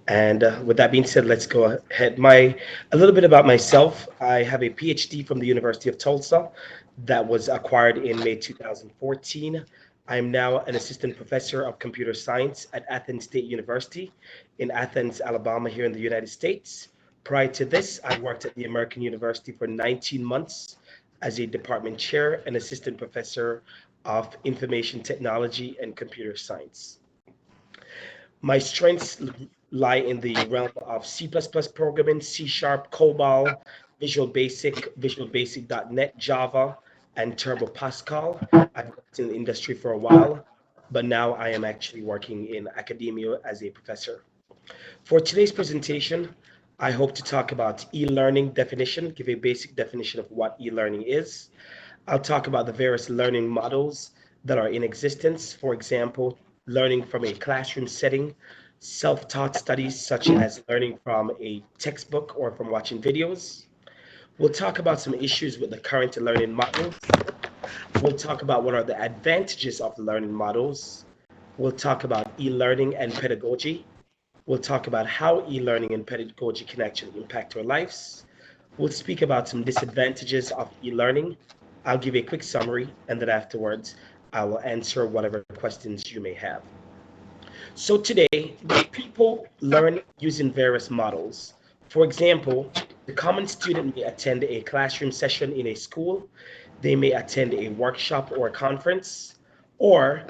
And with that being said, let's go ahead. A little bit about myself. I have a PhD from the University of Tulsa that was acquired in May 2014. I am now an assistant professor of computer science at Athens State University in Athens, Alabama, here in the United States. Prior to this, I worked at the American University for 19 months as a department chair and assistant professor of information technology and computer science. My strengths lie in the realm of C++ programming, C Sharp, COBOL, Visual Basic .NET, Java, and Turbo Pascal. I've worked in the industry for a while, but now I am actually working in academia as a professor. For today's presentation, I hope to talk about e-learning definition, give a basic definition of what e-learning is. I'll talk about the various learning models that are in existence. For example, learning from a classroom setting, self-taught studies such as learning from a textbook or from watching videos. We'll talk about some issues with the current learning models. We'll talk about what are the advantages of the learning models. We'll talk about e-learning and pedagogy. We'll talk about how e-learning and pedagogy can actually impact our lives. We'll speak about some disadvantages of e-learning. I'll give a quick summary, and then afterwards, I will answer whatever questions you may have. So today, people learn using various models. For example, the common student may attend a classroom session in a school. They may attend a workshop or a conference, or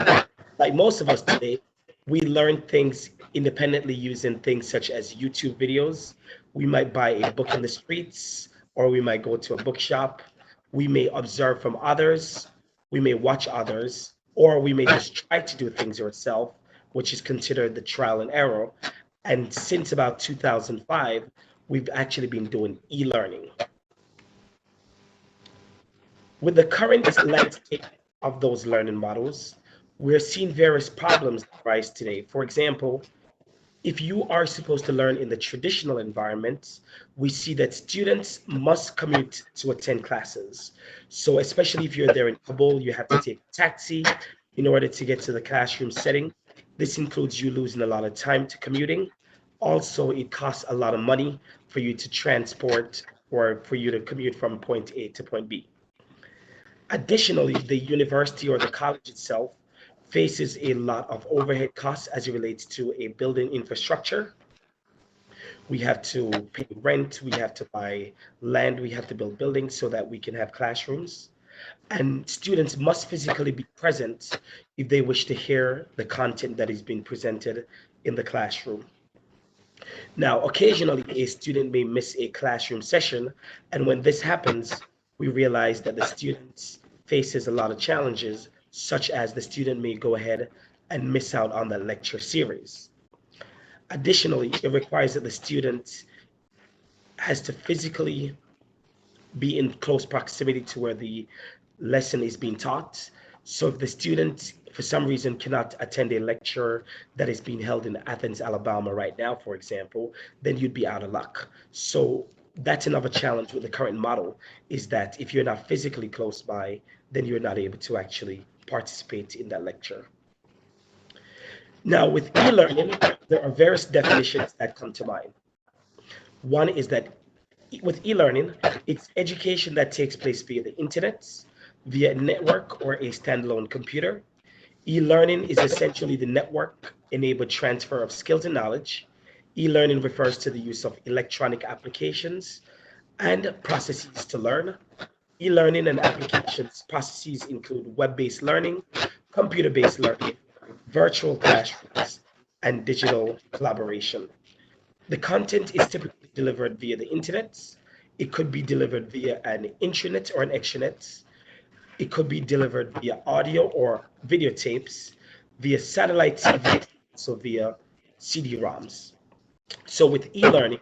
like most of us today, we learn things independently using things such as YouTube videos. We might buy a book in the streets, or we might go to a bookshop. We may observe from others. We may watch others, or we may just try to do things ourselves, which is considered the trial and error. And since about 2005, we've actually been doing e-learning. With the current landscape of those learning models, we're seeing various problems rise today. For example, if you are supposed to learn in the traditional environment, we see that students must commute to attend classes. So especially if you're there in Kabul, you have to take a taxi in order to get to the classroom setting. This includes you losing a lot of time to commuting. Also, it costs a lot of money for you to transport or for you to commute from point A to point B. Additionally, the university or the college itself faces a lot of overhead costs as it relates to a building infrastructure. We have to pay rent, we have to buy land, we have to build buildings so that we can have classrooms. And students must physically be present if they wish to hear the content that is being presented in the classroom. Now, occasionally a student may miss a classroom session, and when this happens, we realize that the student faces a lot of challenges, such as the student may go ahead and miss out on the lecture series. Additionally, it requires that the student has to physically be in close proximity to where the lesson is being taught. So if the student, for some reason, cannot attend a lecture that is being held in Athens, Alabama right now, for example, then you'd be out of luck. So that's another challenge with the current model, is that if you're not physically close by, then you're not able to actually participate in that lecture. Now, with e-learning, there are various definitions that come to mind. One is that with e-learning, it's education that takes place via the internet, via a network or a standalone computer. E-learning is essentially the network-enabled transfer of skills and knowledge. E-learning refers to the use of electronic applications and processes to learn. E-learning and applications processes include web-based learning, computer-based learning, virtual classrooms, and digital collaboration. The content is typically delivered via the internet. It could be delivered via an intranet or an extranet. It could be delivered via audio or videotapes, via satellite TV, so via CD-ROMs. So with e-learning,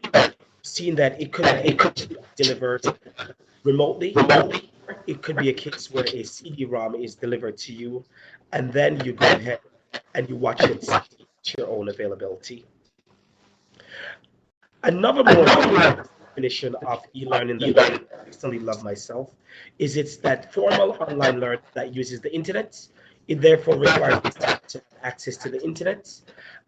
seeing that it could be delivered remotely. It could be a case where a CD-ROM is delivered to you, and then you go ahead and you watch it at your own availability. Another more definition of e-learning that I personally love myself is it's that formal online learning that uses the internet. It therefore requires to have access to the internet.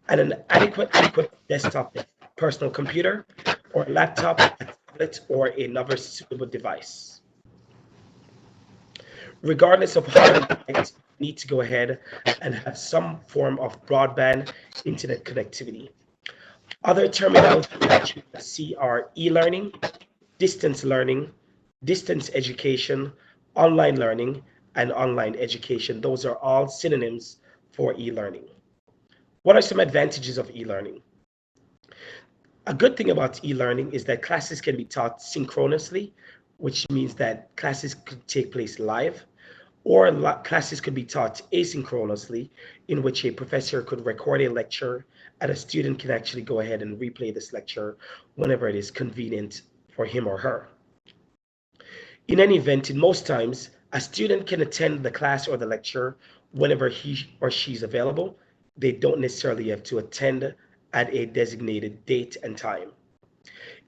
and an adequately equipped desktop personal computer or laptop, a tablet, or another suitable device. Regardless of how you connect, you need to go ahead and have some form of broadband internet connectivity. Other terminology that you can see are e-learning, distance learning, distance education, online learning, and online education. Those are all synonyms for e-learning. What are some advantages of e-learning? A good thing about e-learning is that classes can be taught synchronously, which means that classes could take place live, or classes could be taught asynchronously, in which a professor could record a lecture and a student can actually go ahead and replay this lecture whenever it is convenient for him or her. In any event, in most times, a student can attend the class or the lecture whenever he or she is available. They don't necessarily have to attend at a designated date and time.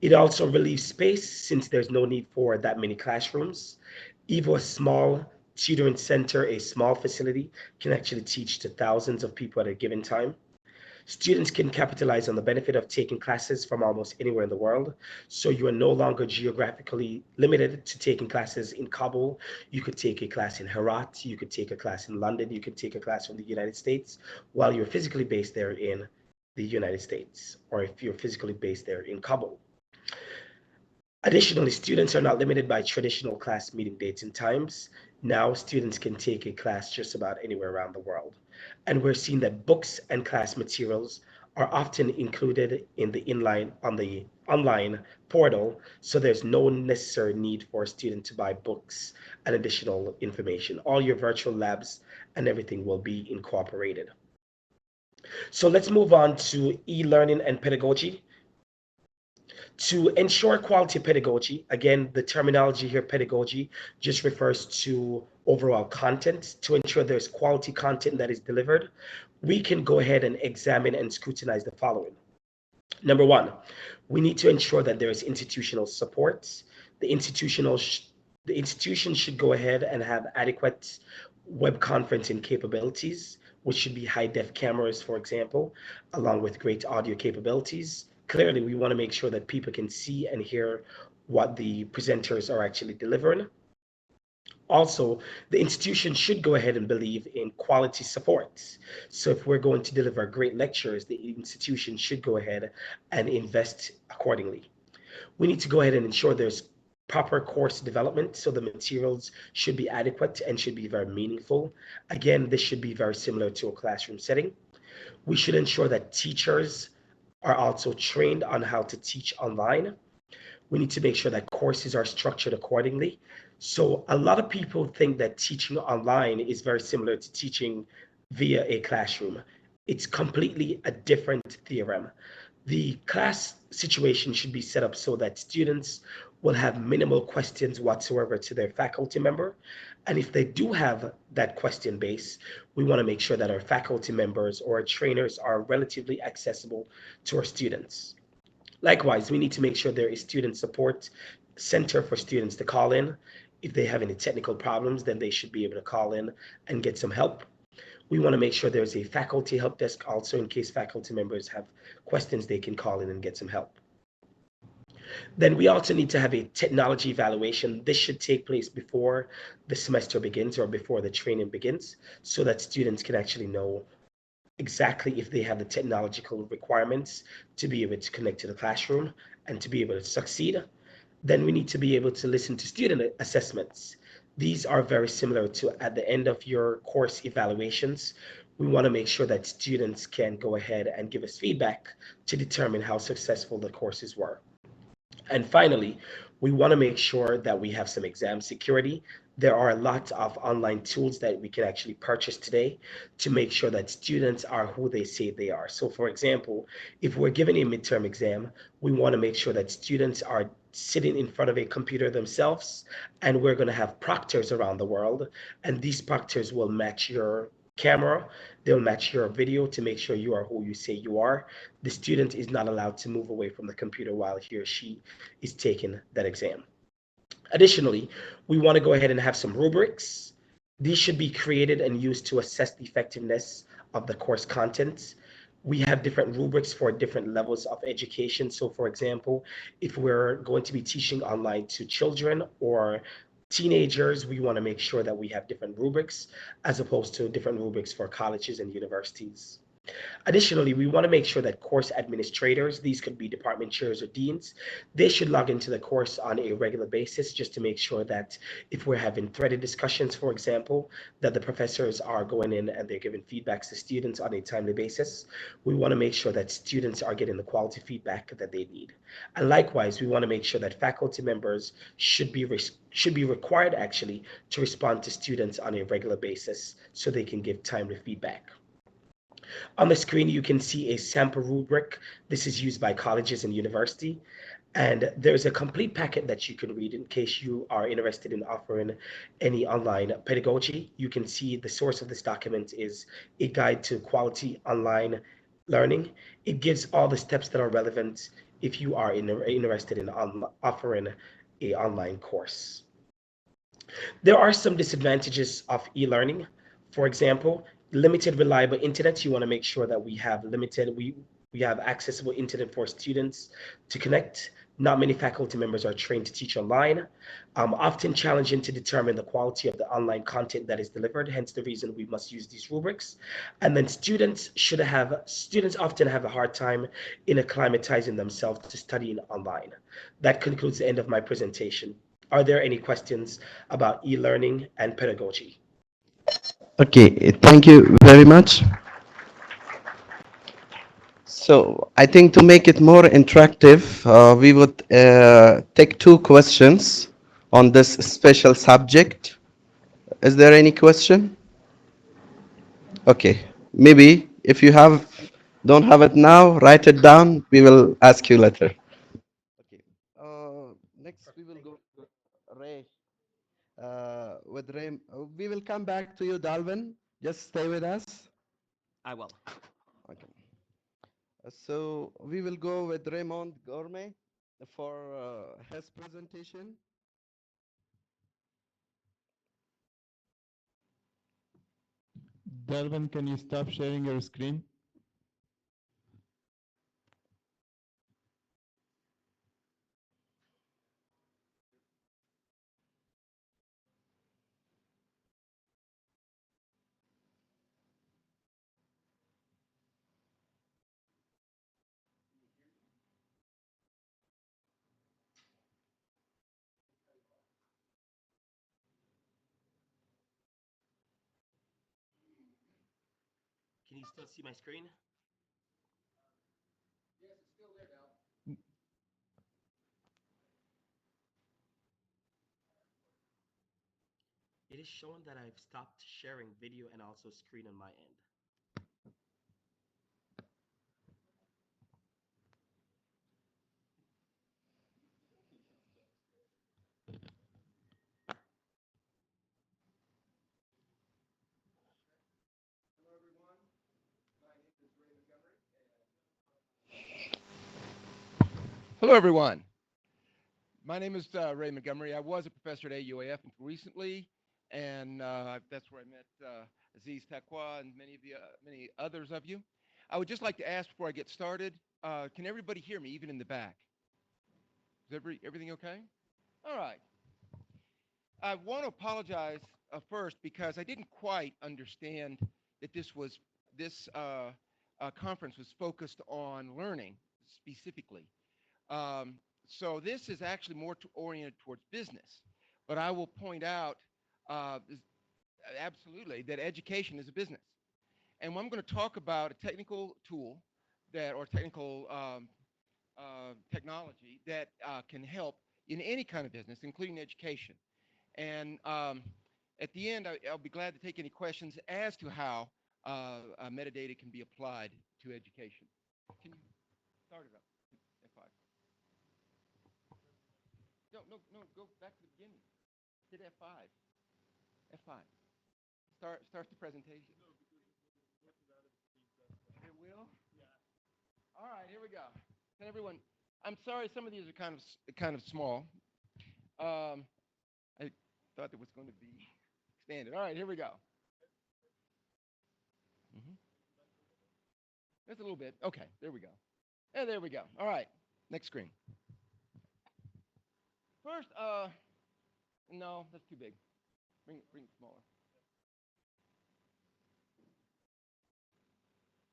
It also relieves space since there's no need for that many classrooms. Even a small tutoring center, a small facility, can actually teach to thousands of people at a given time. Students can capitalize on the benefit of taking classes from almost anywhere in the world. So you are no longer geographically limited to taking classes in Kabul. You could take a class in Herat, you could take a class in London, you could take a class from the United States while you're physically based there in the United States, or if you're physically based there in Kabul. Additionally, students are not limited by traditional class meeting dates and times. Now, students can take a class just about anywhere around the world. And we're seeing that books and class materials are often included in the online portal, so there's no necessary need for a student to buy books and additional information. All your virtual labs and everything will be incorporated. So let's move on to e-learning and pedagogy. To ensure quality pedagogy, again, the terminology here, pedagogy, just refers to overall content. To ensure there's quality content that is delivered, we can go ahead and examine and scrutinize the following. Number one, we need to ensure that there is institutional support. The institution should go ahead and have adequate web conferencing capabilities, which should be high-def cameras, for example, along with great audio capabilities. Clearly, we want to make sure that people can see and hear what the presenters are actually delivering. Also, the institution should go ahead and believe in quality support. So if we're going to deliver great lectures, the institution should go ahead and invest accordingly. We need to go ahead and ensure there's proper course development, so the materials should be adequate and should be very meaningful. Again, this should be very similar to a classroom setting. We should ensure that teachers are also trained on how to teach online. We need to make sure that courses are structured accordingly. So a lot of people think that teaching online is very similar to teaching via a classroom. It's completely a different theorem. The class situation should be set up so that students will have minimal questions whatsoever to their faculty member. And if they do have that question base, we want to make sure that our faculty members or our trainers are relatively accessible to our students. Likewise, we need to make sure there is student support center for students to call in. If they have any technical problems, then they should be able to call in and get some help. We want to make sure there's a faculty help desk also in case faculty members have questions, they can call in and get some help. Then we also need to have a technology evaluation. This should take place before the semester begins or before the training begins so that students can actually know exactly if they have the technological requirements to be able to connect to the classroom and to be able to succeed. Then we need to be able to listen to student assessments. These are very similar to at the end of your course evaluations. We want to make sure that students can go ahead and give us feedback to determine how successful the courses were. And finally, we want to make sure that we have some exam security. There are a lot of online tools that we can actually purchase today to make sure that students are who they say they are. So for example, if we're giving a midterm exam, we want to make sure that students are sitting in front of a computer themselves, and we're going to have proctors around the world, and these proctors will match your camera, they'll match your video to make sure you are who you say you are. The student is not allowed to move away from the computer while he or she is taking that exam. Additionally, we want to go ahead and have some rubrics. These should be created and used to assess the effectiveness of the course content. We have different rubrics for different levels of education. So, for example, if we're going to be teaching online to children or teenagers, we want to make sure that we have different rubrics as opposed to different rubrics for colleges and universities. Additionally, we want to make sure that course administrators, these could be department chairs or deans, they should log into the course on a regular basis just to make sure that if we're having threaded discussions, for example, that the professors are going in and they're giving feedbacks to students on a timely basis. We want to make sure that students are getting the quality feedback that they need. And likewise, we want to make sure that faculty members should be required actually to respond to students on a regular basis so they can give timely feedback. On the screen, you can see a sample rubric. This is used by colleges and university. And there's a complete packet that you can read in case you are interested in offering any online pedagogy. You can see the source of this document is a guide to quality online learning. It gives all the steps that are relevant if you are interested in offering a online course. There are some disadvantages of e-learning. For example, limited reliable internet. You want to make sure that we have accessible internet for students to connect. Not many faculty members are trained to teach online. Often challenging to determine the quality of the online content that is delivered, hence the reason we must use these rubrics. And then students often have a hard time in acclimatizing themselves to studying online. That concludes the end of my presentation. Are there any questions about e-learning and pedagogy? Okay, thank you very much. So I think to make it more interactive, we would take two questions on this special subject. Is there any question? Okay, maybe if you don't have it now, write it down. We will ask you later. Okay. Next, we will go to Ray. With Ray, we will come back to you, Dalvin. Just stay with us. I will. Okay. So we will go with Raymond Gourmet for his presentation. Dalvin, can you stop sharing your screen? Can you still see my screen? It is showing that I've stopped sharing video and also screen on my end. Hello, everyone. My name is Ray Montgomery. I was a professor at AUAF until recently, and that's where I met Aziz Taqwa and many others of you. I would just like to ask before I get started, can everybody hear me, even in the back? Is everything okay? All right. I want to apologize first because I didn't quite understand that this conference was focused on learning specifically. Um, so this is actually more oriented towards business. But I will point out absolutely that education is a business. And I'm going to talk about a technical tool or technical technology that can help in any kind of business, including education. And at the end, I'll be glad to take any questions as to how metadata can be applied to education. Can you start it up? F5. No, go back to the beginning. Hit F5. F5. Start the presentation. It will? All right, here we go. And everyone, I'm sorry, some of these are kind of small. I thought it was going to be expanded. All right, here we go. Mhm. Just a little bit. Okay, there we go. And there we go. All right, next screen. First, no, that's too big. Bring it smaller.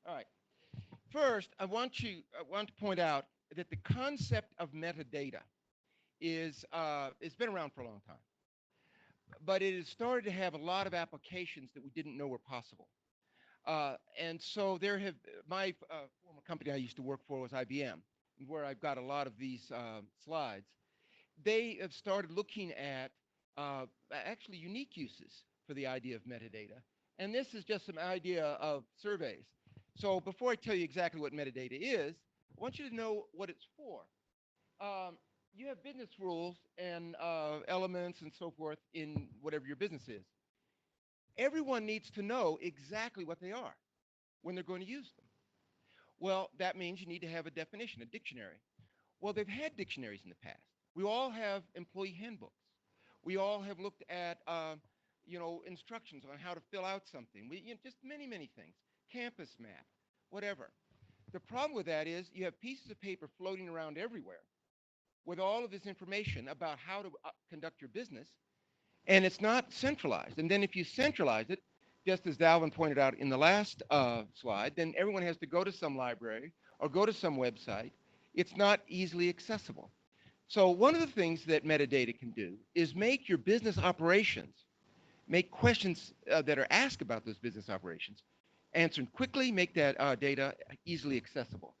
All right. First, I want to point out that the concept of metadata is it's been around for a long time, but it has started to have a lot of applications that we didn't know were possible. And so there have my former company I used to work for was IBM, where I've got a lot of these slides. They have started looking at actually unique uses for the idea of metadata. And this is just some idea of surveys. So before I tell you exactly what metadata is, I want you to know what it's for. You have business rules and elements and so forth in whatever your business is. Everyone needs to know exactly what they are when they're going to use them. Well, that means you need to have a definition, a dictionary. Well, they've had dictionaries in the past. We all have employee handbooks. We all have looked at, instructions on how to fill out something. Just many, many things. Campus map, whatever. The problem with that is you have pieces of paper floating around everywhere with all of this information about how to conduct your business, and it's not centralized. And then if you centralize it, just as Dalvin pointed out in the last slide, then everyone has to go to some library or go to some website. It's not easily accessible. So one of the things that metadata can do is make your business operations, make questions that are asked about those business operations, answer quickly, make that data easily accessible.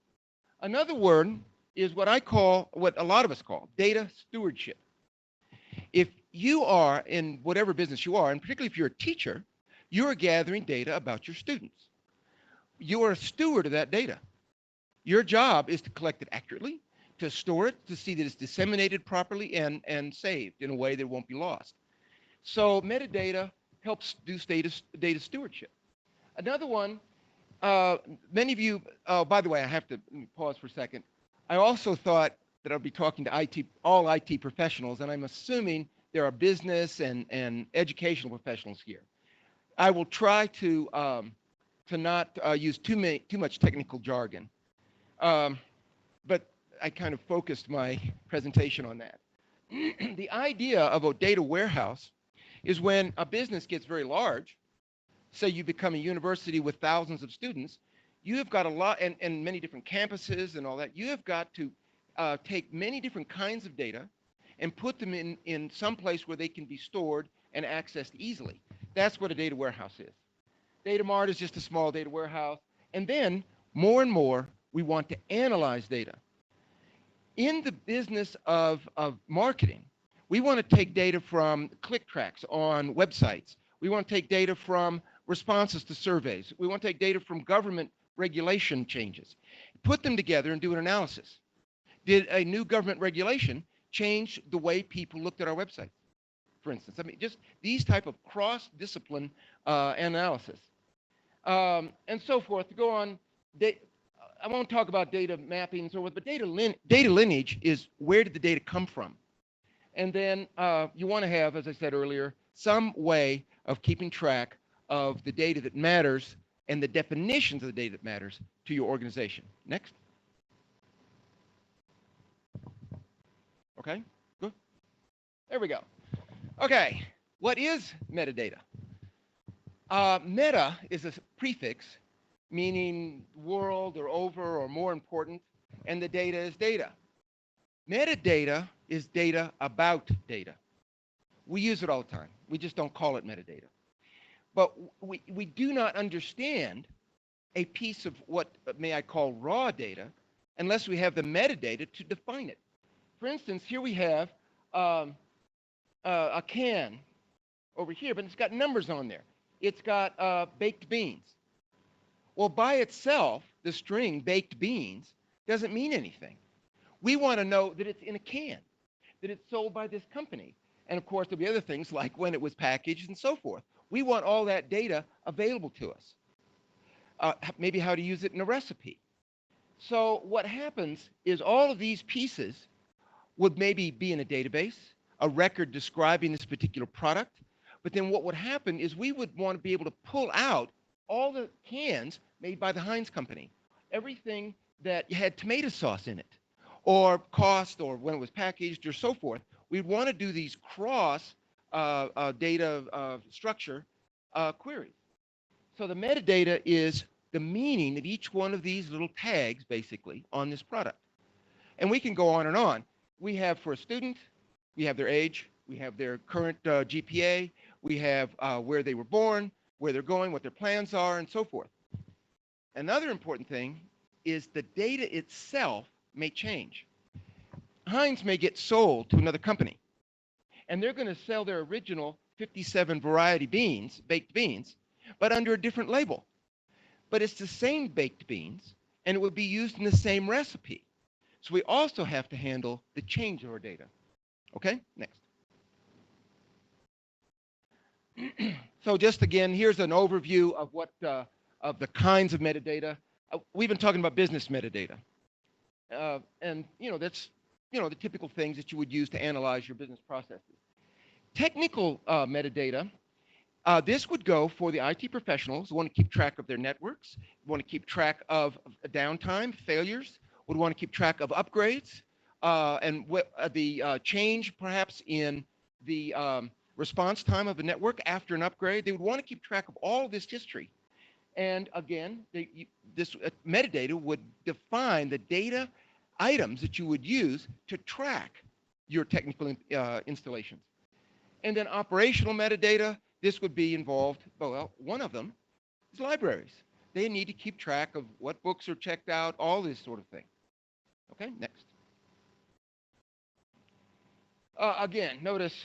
Another word is what a lot of us call data stewardship. If you are in whatever business you are, and particularly if you're a teacher, you are gathering data about your students. You are a steward of that data. Your job is to collect it accurately, to store it, to see that it's disseminated properly and saved in a way that it won't be lost. So metadata helps do data stewardship. Another one, many of you, by the way, I have to pause for a second. I also thought that I'd be talking to all IT professionals, and I'm assuming there are business and educational professionals here. I will try to not use too much technical jargon, but I kind of focused my presentation on that. The idea of a data warehouse is when a business gets very large, say you become a university with thousands of students, you have got a lot, and many different campuses and all that, you have got to take many different kinds of data and put them in some place where they can be stored and accessed easily. That's what a data warehouse is. Data mart is just a small data warehouse. And then more and more, we want to analyze data. In the business of marketing, we want to take data from click tracks on websites. We want to take data from responses to surveys. We want to take data from government regulation changes, put them together and do an analysis. Did a new government regulation change the way people looked at our website, for instance? I mean, just these type of cross-discipline analysis. And so forth. To go on, I won't talk about data mapping and so forth, but data lineage is where did the data come from? And then you want to have, as I said earlier, some way of keeping track of the data that matters and the definitions of the data that matters to your organization. Next. Okay, good. There we go. Okay, what is metadata? Meta is a prefix meaning world or over or more important, and the data is data. Metadata is data about data. We use it all the time. We just don't call it metadata. But we do not understand a piece of what may I call raw data unless we have the metadata to define it. For instance, here we have a can over here, but it's got numbers on there. It's got baked beans. Well, by itself, the string baked beans doesn't mean anything. We want to know that it's in a can, that it's sold by this company. And of course, there'll be other things like when it was packaged and so forth. We want all that data available to us. Maybe how to use it in a recipe. So what happens is all of these pieces would maybe be in a database, a record describing this particular product. But then what would happen is we would want to be able to pull out all the cans made by the Heinz company, everything that had tomato sauce in it, or cost, or when it was packaged, or so forth. We'd want to do these cross data structure queries. So the metadata is the meaning of each one of these little tags, basically, on this product. And we can go on and on. We have, for a student, we have their age, we have their current GPA, we have where they were born, where they're going, what their plans are, and so forth. Another important thing is the data itself may change. Heinz may get sold to another company, and they're going to sell their original 57 variety beans, baked beans, but under a different label. But it's the same baked beans, and it would be used in the same recipe. So we also have to handle the change of our data. Okay, next. So just again, here's an overview of what of the kinds of metadata. We've been talking about business metadata, and that's the typical things that you would use to analyze your business processes. Technical metadata. This would go for the IT professionals who want to keep track of their networks, want to keep track of downtime, failures, would want to keep track of upgrades, and the change perhaps in the response time of a network after an upgrade. They would want to keep track of all of this history. And again, this metadata would define the data items that you would use to track your technical installations. And then operational metadata, this would be involved, well, one of them is libraries. They need to keep track of what books are checked out, all this sort of thing. Okay, next. Again, notice,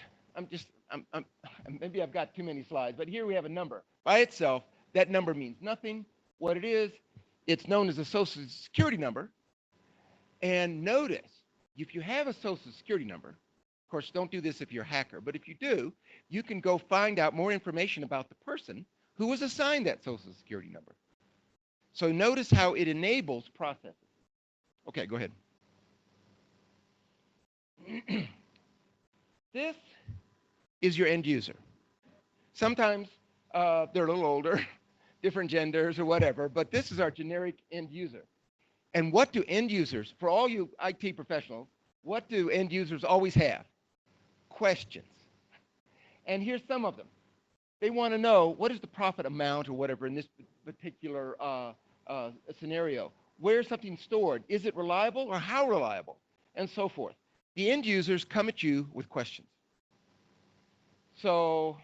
maybe I've got too many slides, but here we have a number. By itself, that number means nothing. What it is, it's known as a social security number. And notice, if you have a social security number, of course, don't do this if you're a hacker, but if you do, you can go find out more information about the person who was assigned that social security number. So notice how it enables processes. Okay, go ahead. This is your end user. Sometimes they're a little older, different genders or whatever, but this is our generic end user. And what do end users, for all you IT professionals, what do end users always have? Questions. And here's some of them. They want to know, what is the profit amount or whatever in this particular scenario? Where is something stored? Is it reliable or how reliable? And so forth. The end users come at you with questions. So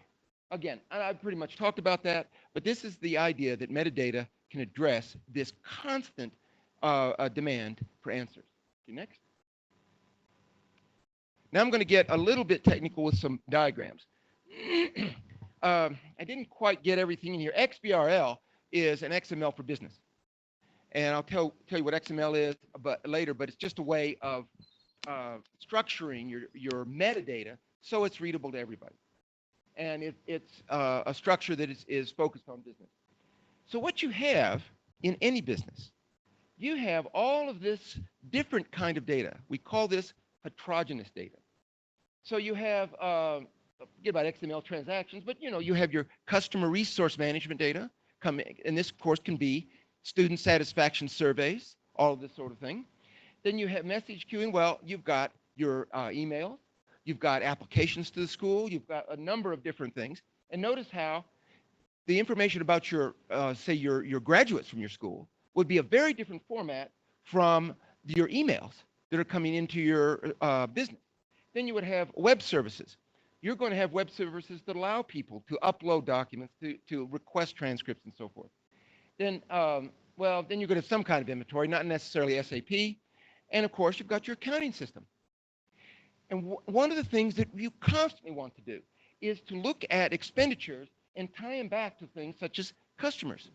again, I pretty much talked about that, but this is the idea that metadata can address this constant demand for answers. Okay, next. Now I'm going to get a little bit technical with some diagrams. I didn't quite get everything in here. XBRL is an XML for business. And I'll tell you what XML is later, but it's just a way of structuring your metadata so it's readable to everybody. And it's a structure that is focused on business. So what you have in any business, you have all of this different kind of data. We call this heterogeneous data. So you have, forget about XML transactions, but you have your customer resource management data coming, and this of course can be student satisfaction surveys, all of this sort of thing. Then you have message queuing. Well, you've got your email, you've got applications to the school, you've got a number of different things. And notice how the information about your, say your graduates from your school would be a very different format from your emails that are coming into your business. Then you would have web services. You're going to have web services that allow people to upload documents, to request transcripts and so forth. Then, well, then you're going to have some kind of inventory, not necessarily SAP. And of course, you've got your accounting system. And one of the things that you constantly want to do is to look at expenditures and tie them back to things such as customers.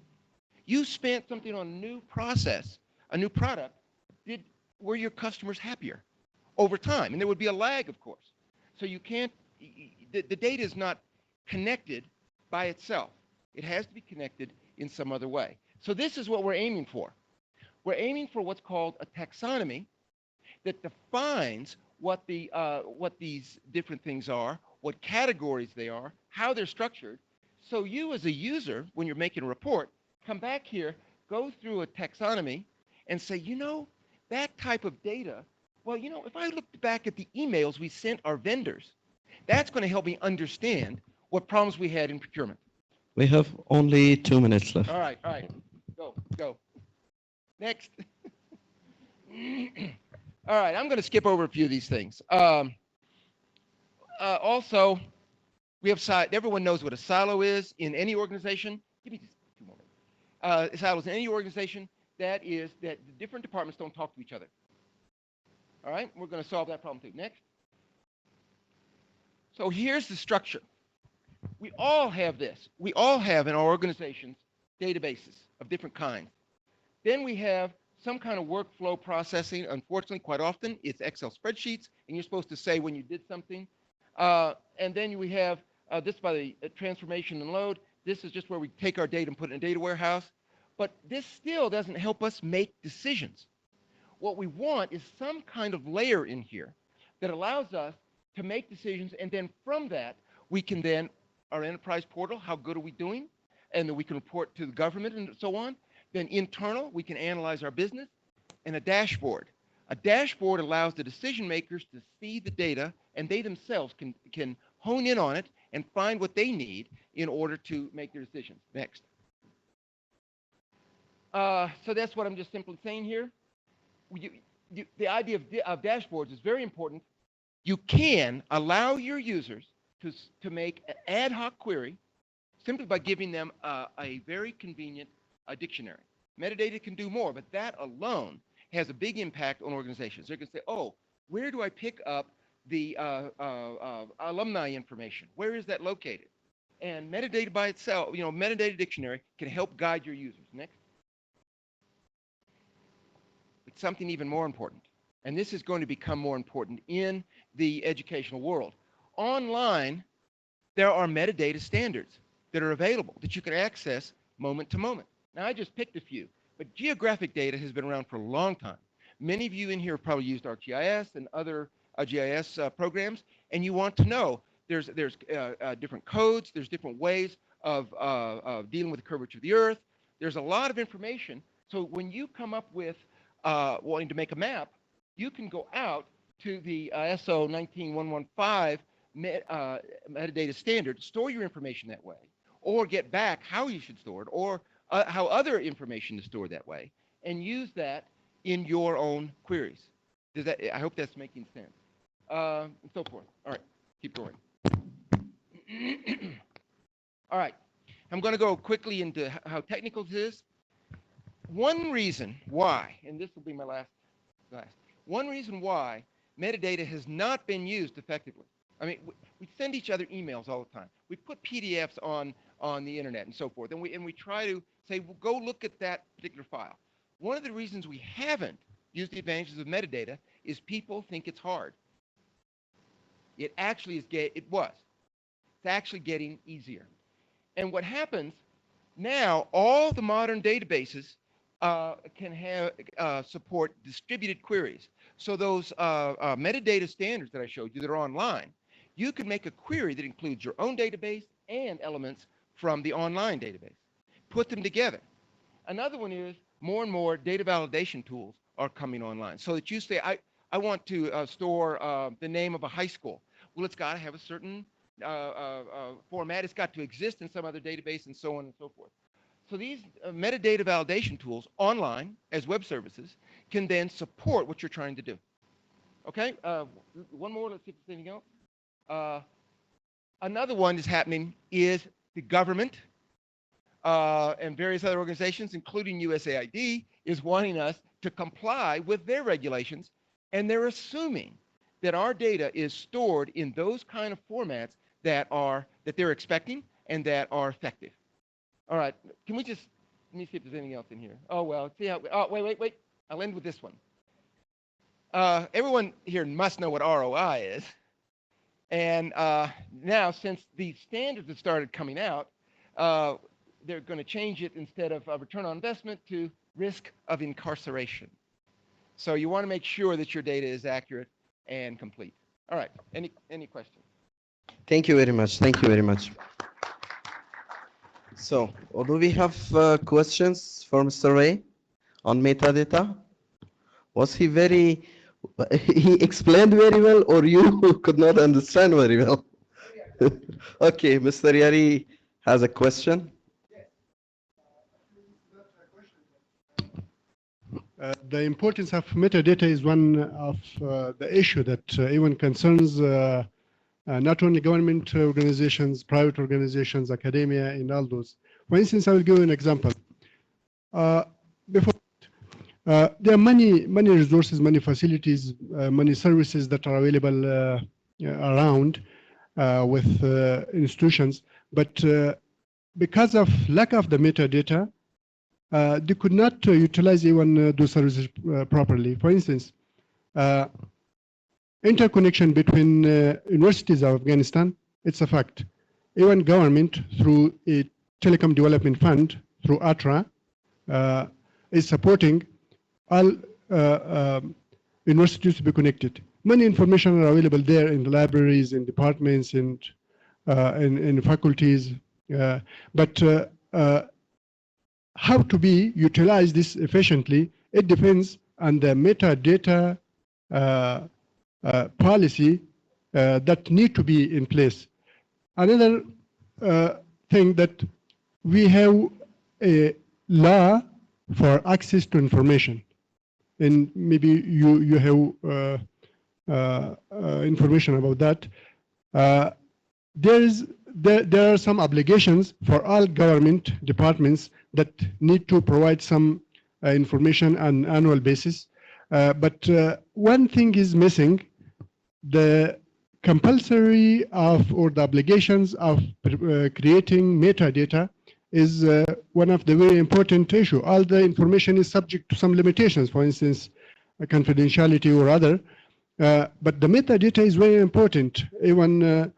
You spent something on a new process, a new product. Were your customers happier over time? And there would be a lag, of course. So you can't, the data is not connected by itself. It has to be connected in some other way. So this is what we're aiming for. We're aiming for what's called a taxonomy that defines what these different things are, what categories they are, how they're structured. So you as a user, when you're making a report, come back here, go through a taxonomy, and say, you know, that type of data, well, you know, if I look back at the emails we sent our vendors, that's going to help me understand what problems we had in procurement. We have only 2 minutes left. All right. Go. Next. All right, I'm going to skip over a few of these things. Also, we have everyone knows what a silo is in any organization. Give me just 2 moments. Silos in any organization, that is that the different departments don't talk to each other. All right, we're going to solve that problem too. Next. So here's the structure. We all have this. We all have in our organizations databases of different kinds. Then we have some kind of workflow processing. Unfortunately, quite often, it's Excel spreadsheets, and you're supposed to say when you did something. And then we have this by the transformation and load. This is just where we take our data and put it in a data warehouse. But this still doesn't help us make decisions. What we want is some kind of layer in here that allows us to make decisions, and then from that, we can then, our enterprise portal, how good are we doing? And then we can report to the government and so on. Then internal, we can analyze our business, and a dashboard. A dashboard allows the decision makers to see the data, and they themselves can hone in on it and find what they need in order to make their decisions. Next. So that's what I'm just simply saying here. The idea of dashboards is very important. You can allow your users to make an ad hoc query simply by giving them a very convenient dictionary. Metadata can do more, but that alone has a big impact on organizations. They're going to say, oh, where do I pick up the alumni information? Where is that located? And metadata by itself, you know, metadata dictionary can help guide your users. Next. But something even more important, and this is going to become more important in the educational world. Online, there are metadata standards that are available that you can access moment to moment. Now, I just picked a few, but geographic data has been around for a long time. Many of you in here have probably used ArcGIS and other GIS programs, and you want to know there's different codes, there's different ways of dealing with the curvature of the Earth. There's a lot of information. So when you come up with wanting to make a map, you can go out to the ISO 19115 metadata standard, store your information that way, or get back how you should store it, or how other information is stored that way, and use that in your own queries. Does that? I hope that's making sense. And so forth. All right, keep going. All right, I'm going to go quickly into how technical this is. One reason why, and this will be my last, one reason why metadata has not been used effectively. I mean, we send each other emails all the time. We put PDFs on the internet and so forth, and we try to say, well, go look at that particular file. One of the reasons we haven't used the advantages of metadata is people think it's hard. It actually is. It's actually getting easier. And what happens now, all the modern databases can have support distributed queries. So those metadata standards that I showed you that are online, you can make a query that includes your own database and elements from the online database. Put them together. Another one is more and more data validation tools are coming online, so that you say, I want to store the name of a high school. Well, it's got to have a certain format. It's got to exist in some other database, and so on and so forth. So these metadata validation tools online as web services can then support what you're trying to do. Okay, one more, let's see if there's anything else. Another one that's happening is the government and various other organizations, including USAID, is wanting us to comply with their regulations, and they're assuming that our data is stored in those kind of formats that they're expecting and that are effective. All right, can we just, let me see if there's anything else in here. Oh, well, see how, oh, wait. I'll end with this one. Everyone here must know what ROI is. And now, since the standards have started coming out, they're going to change it instead of return on investment to risk of incarceration. So you want to make sure that your data is accurate and complete. All right, any questions? Thank you very much. Thank you very much. So, do we have questions for Mr. Ray? on metadata? Was he he explained very well, or you could not understand very well? Okay, Mr. Yari has a question. The importance of metadata is one of the issue that even concerns not only government organizations, private organizations, academia, and all those. For instance, I will give you an example. There are many resources, many facilities, many services that are available around with institutions, but because of lack of the metadata, they could not utilize even those services properly. For instance, interconnection between universities of Afghanistan, it's a fact. Even government, through a telecom development fund, through ATRA, is supporting all universities to be connected. Many information are available there in the libraries, in departments, and in faculties. But how to be utilize this efficiently, it depends on the metadata policy that need to be in place. Another thing that we have a law for access to information, and maybe you have information about that. There are some obligations for all government departments that need to provide some information on an annual basis. But one thing is missing: the compulsory or the obligations of creating metadata is one of the very important issue. All the information is subject to some limitations, for instance, confidentiality or other. But the metadata is very important. Even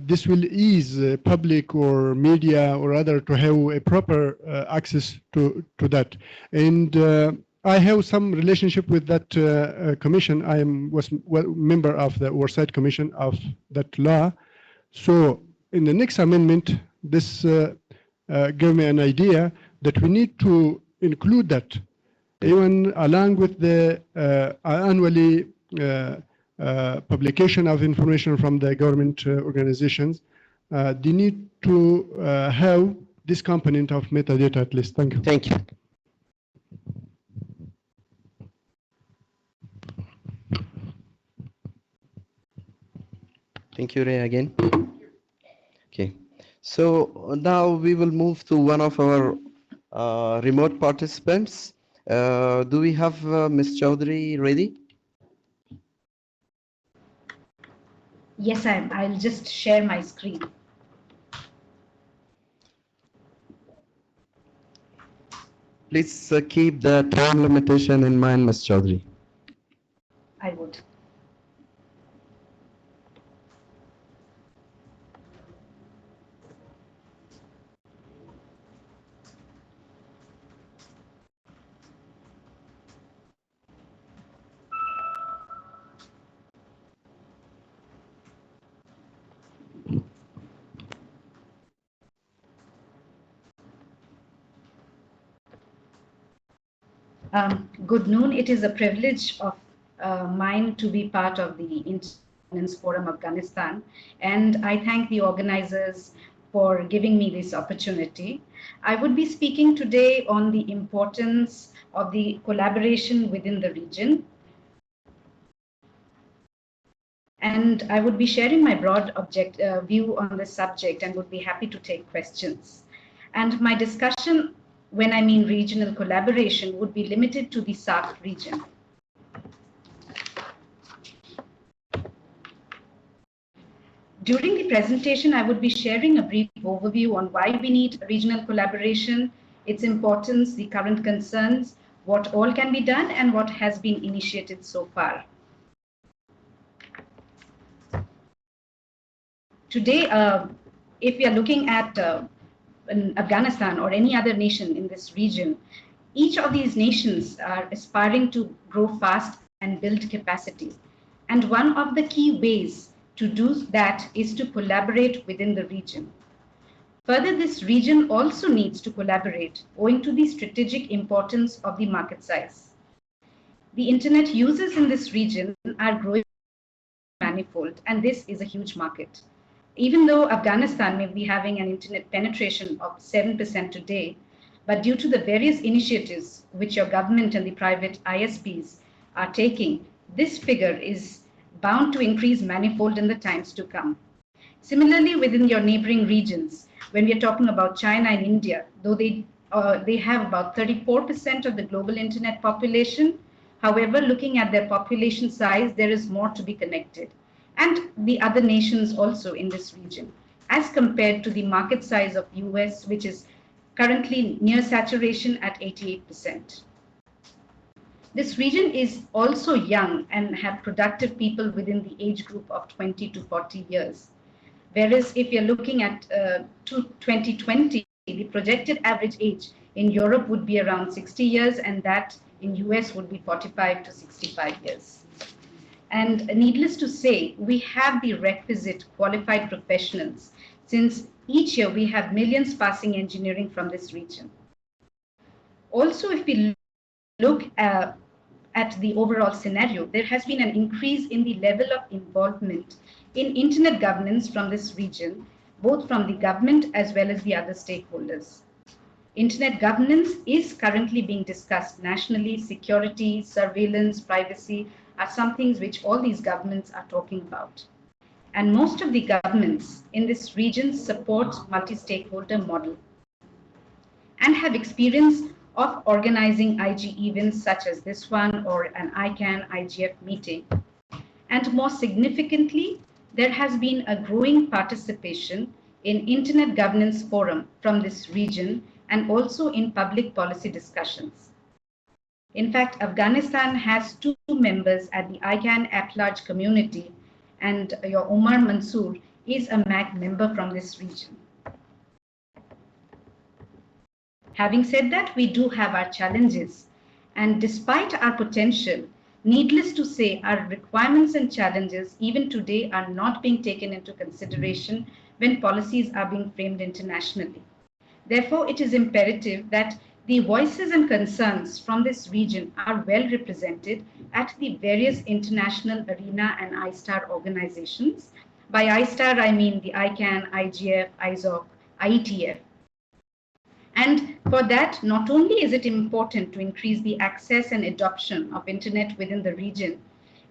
this will ease public or media or other to have a proper access to that. And I have some relationship with that commission. I was member of the oversight commission of that law. So in the next amendment, this gave me an idea that we need to include that, even along with the annually publication of information from the government organizations. They need to have this component of metadata at least. Thank you. Thank you. Thank you, Ray, again. Okay, so now we will move to one of our remote participants. Do we have Ms. Chaudhry ready? Yes, I am. I'll just share my screen. Please keep the time limitation in mind, Ms. Chaudhry. I would. Good noon. It is a privilege of mine to be part of the Independence Forum Afghanistan, and I thank the organizers for giving me this opportunity. I would be speaking today on the importance of the collaboration within the region, and I would be sharing my broad view on this subject and would be happy to take questions. And my discussion, when I mean regional collaboration, would be limited to the SAARC region. During the presentation, I would be sharing a brief overview on why we need regional collaboration, its importance, the current concerns, what all can be done, and what has been initiated so far. Today, if we are looking at in Afghanistan or any other nation in this region, each of these nations are aspiring to grow fast and build capacity. And one of the key ways to do that is to collaborate within the region. Further, this region also needs to collaborate owing to the strategic importance of the market size. The internet users in this region are growing manifold, and this is a huge market. Even though Afghanistan may be having an internet penetration of 7% today, but due to the various initiatives which your government and the private ISPs are taking, this figure is bound to increase manifold in the times to come. Similarly, within your neighboring regions, when we are talking about China and India, though they have about 34% of the global internet population, however, looking at their population size, there is more to be connected. And the other nations also in this region, as compared to the market size of US, which is currently near saturation at 88%. This region is also young and have productive people within the age group of 20 to 40 years. Whereas if you're looking at 2020, the projected average age in Europe would be around 60 years, and that in US would be 45 to 65 years. And needless to say, we have the requisite qualified professionals, since each year we have millions passing engineering from this region. Also, if we look at the overall scenario, there has been an increase in the level of involvement in internet governance from this region, both from the government as well as the other stakeholders. Internet governance is currently being discussed nationally. Security, surveillance, privacy are some things which all these governments are talking about. And most of the governments in this region support multi-stakeholder model and have experience of organizing IG events such as this one or an ICANN IGF meeting. And more significantly, there has been a growing participation in Internet Governance Forum from this region and also in public policy discussions. In fact, Afghanistan has 2 members at the ICANN at-large community, and your Omar Mansour is a MAC member from this region. Having said that, we do have our challenges, and despite our potential, needless to say, our requirements and challenges even today are not being taken into consideration when policies are being framed internationally. Therefore, it is imperative that the voices and concerns from this region are well represented at the various international arena and ISTAR organizations. By ISTAR, I mean the ICANN, IGF, ISOC, IETF. And for that, not only is it important to increase the access and adoption of internet within the region,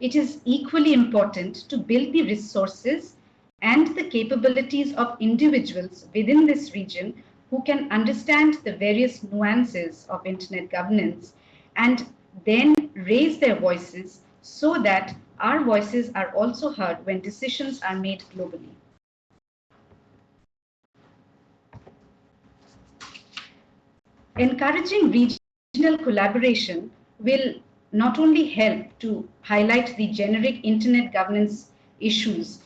it is equally important to build the resources and the capabilities of individuals within this region who can understand the various nuances of internet governance and then raise their voices so that our voices are also heard when decisions are made globally. Encouraging regional collaboration will not only help to highlight the generic internet governance issues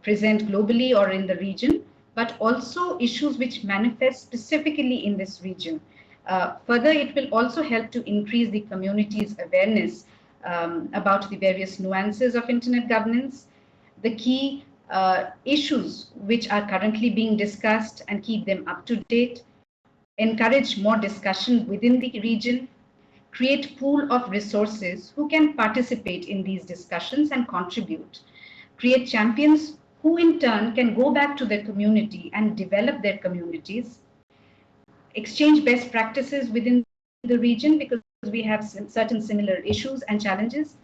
present globally or in the region, but also issues which manifest specifically in this region. Further, it will also help to increase the community's awareness about the various nuances of internet governance, the key issues which are currently being discussed and keep them up to date, encourage more discussion within the region, create pool of resources who can participate in these discussions and contribute, create champions who in turn can go back to their community and develop their communities, exchange best practices within the region because we have certain similar issues and challenges,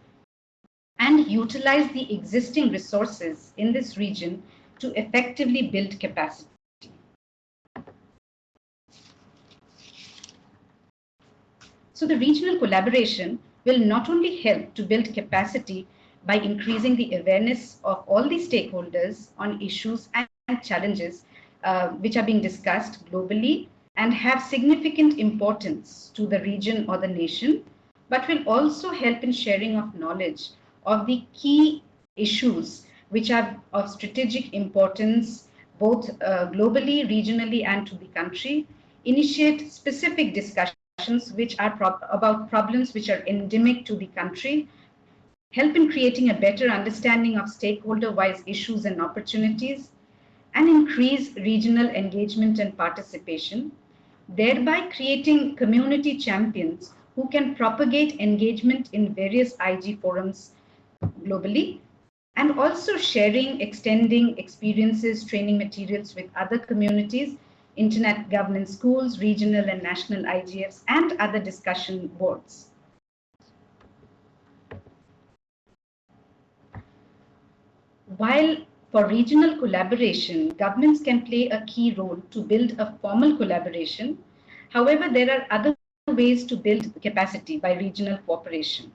and utilize the existing resources in this region to effectively build capacity. So the regional collaboration will not only help to build capacity by increasing the awareness of all the stakeholders on issues and challenges which are being discussed globally and have significant importance to the region or the nation, but will also help in sharing of knowledge of the key issues which are of strategic importance both globally, regionally, and to the country, initiate specific discussions which are about problems which are endemic to the country, help in creating a better understanding of stakeholder-wise issues and opportunities, and increase regional engagement and participation, thereby creating community champions who can propagate engagement in various IG forums globally, and also sharing, extending experiences, training materials with other communities, internet governance schools, regional and national IGFs, and other discussion boards. While for regional collaboration, governments can play a key role to build a formal collaboration. However, there are other ways to build capacity by regional cooperation.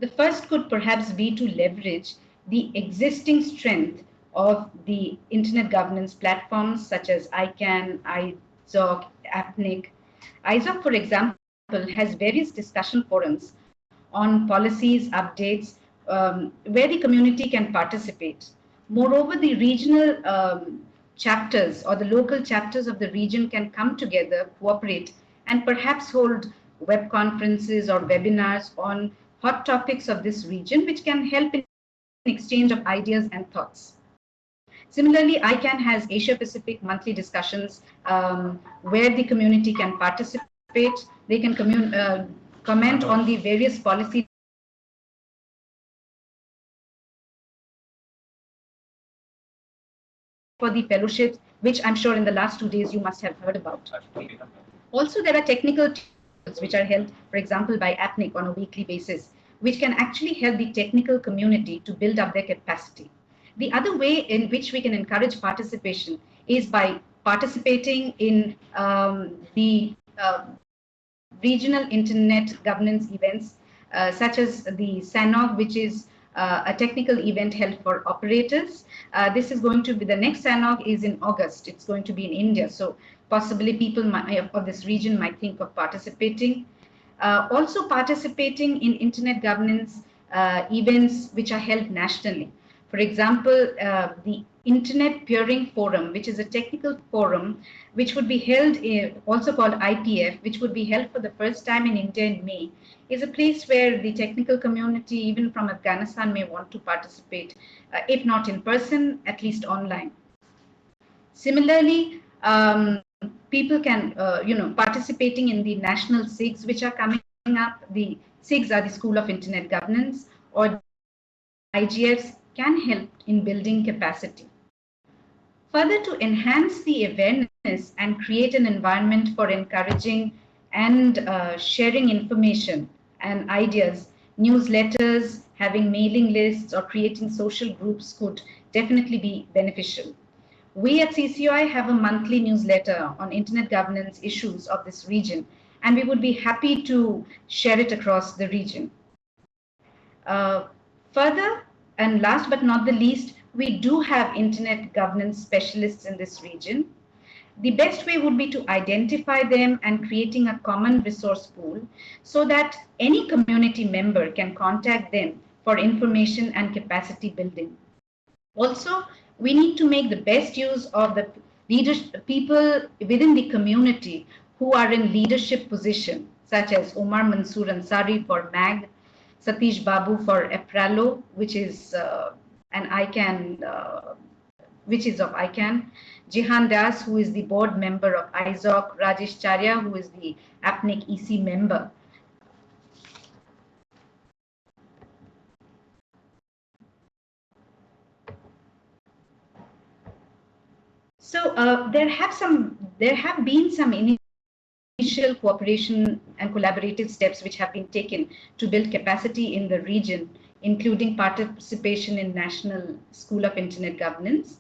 The first could perhaps be to leverage the existing strength of the internet governance platforms such as ICANN, IZOC, APNIC. IZOC, for example, has various discussion forums on policies, updates, where the community can participate. Moreover, the regional chapters or the local chapters of the region can come together, cooperate, and perhaps hold web conferences or webinars on hot topics of this region, which can help in exchange of ideas and thoughts. Similarly, ICANN has Asia Pacific monthly discussions where the community can participate. They can comment on the various policy for the fellowships, which I'm sure in the last 2 days you must have heard about. Also, there are technical tools which are held, for example, by APNIC on a weekly basis, which can actually help the technical community to build up their capacity. The other way in which we can encourage participation is by participating in the regional internet governance events, such as the SANOG, which is a technical event held for operators. This is going to be, the next SANOG is in August. It's going to be in India. So possibly people of this region might think of participating. Also participating in internet governance events which are held nationally. For example, the Internet Peering Forum, which is a technical forum, which would be held, also called IPF, which would be held for the first time in India in May, is a place where the technical community, even from Afghanistan, may want to participate, if not in person, at least online. Similarly, people can, participating in the national SIGs, which are coming up. The SIGs are the School of Internet Governance, or IGFs, can help in building capacity. Further, to enhance the awareness and create an environment for encouraging and sharing information and ideas, newsletters, having mailing lists, or creating social groups could definitely be beneficial. We at CCAOI have a monthly newsletter on internet governance issues of this region, and we would be happy to share it across the region. Further, and last but not the least, we do have internet governance specialists in this region. The best way would be to identify them and creating a common resource pool so that any community member can contact them for information and capacity building. Also, we need to make the best use of the people within the community who are in leadership position, such as Omar Mansoor Ansari for MAG, Satish Babu for EPRALO, which is an ICANN, which is of ICANN, Jihan Das, who is the board member of IZOC, Rajesh Charya, who is the APNIC EC member. So there have been some initial cooperation and collaborative steps which have been taken to build capacity in the region, including participation in National School of Internet Governance.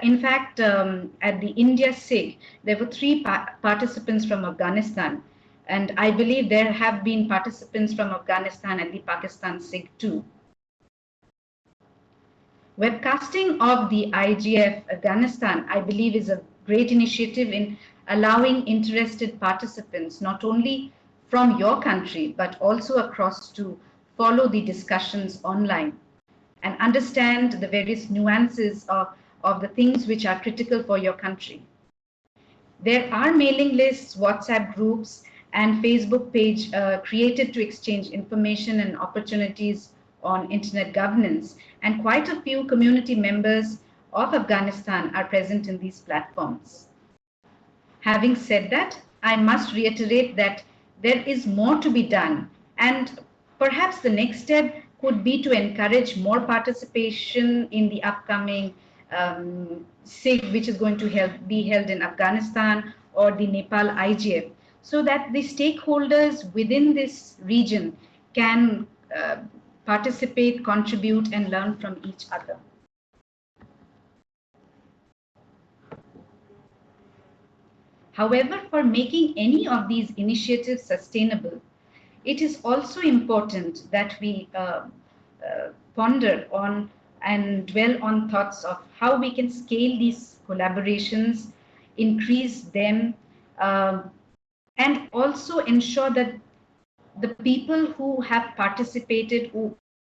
In fact, at the India SIG, there were 3 participants from Afghanistan, and I believe there have been participants from Afghanistan at the Pakistan SIG too. Webcasting of the IGF Afghanistan, I believe, is a great initiative in allowing interested participants, not only from your country, but also across, to follow the discussions online and understand the various nuances of the things which are critical for your country. There are mailing lists, WhatsApp groups, and Facebook page created to exchange information and opportunities on internet governance, and quite a few community members of Afghanistan are present in these platforms. Having said that, I must reiterate that there is more to be done, and perhaps the next step could be to encourage more participation in the upcoming SIG, which is going to be held in Afghanistan, or the Nepal IGF, so that the stakeholders within this region can participate, contribute, and learn from each other. However, for making any of these initiatives sustainable, it is also important that we ponder on and dwell on thoughts of how we can scale these collaborations, increase them, and also ensure that the people who have participated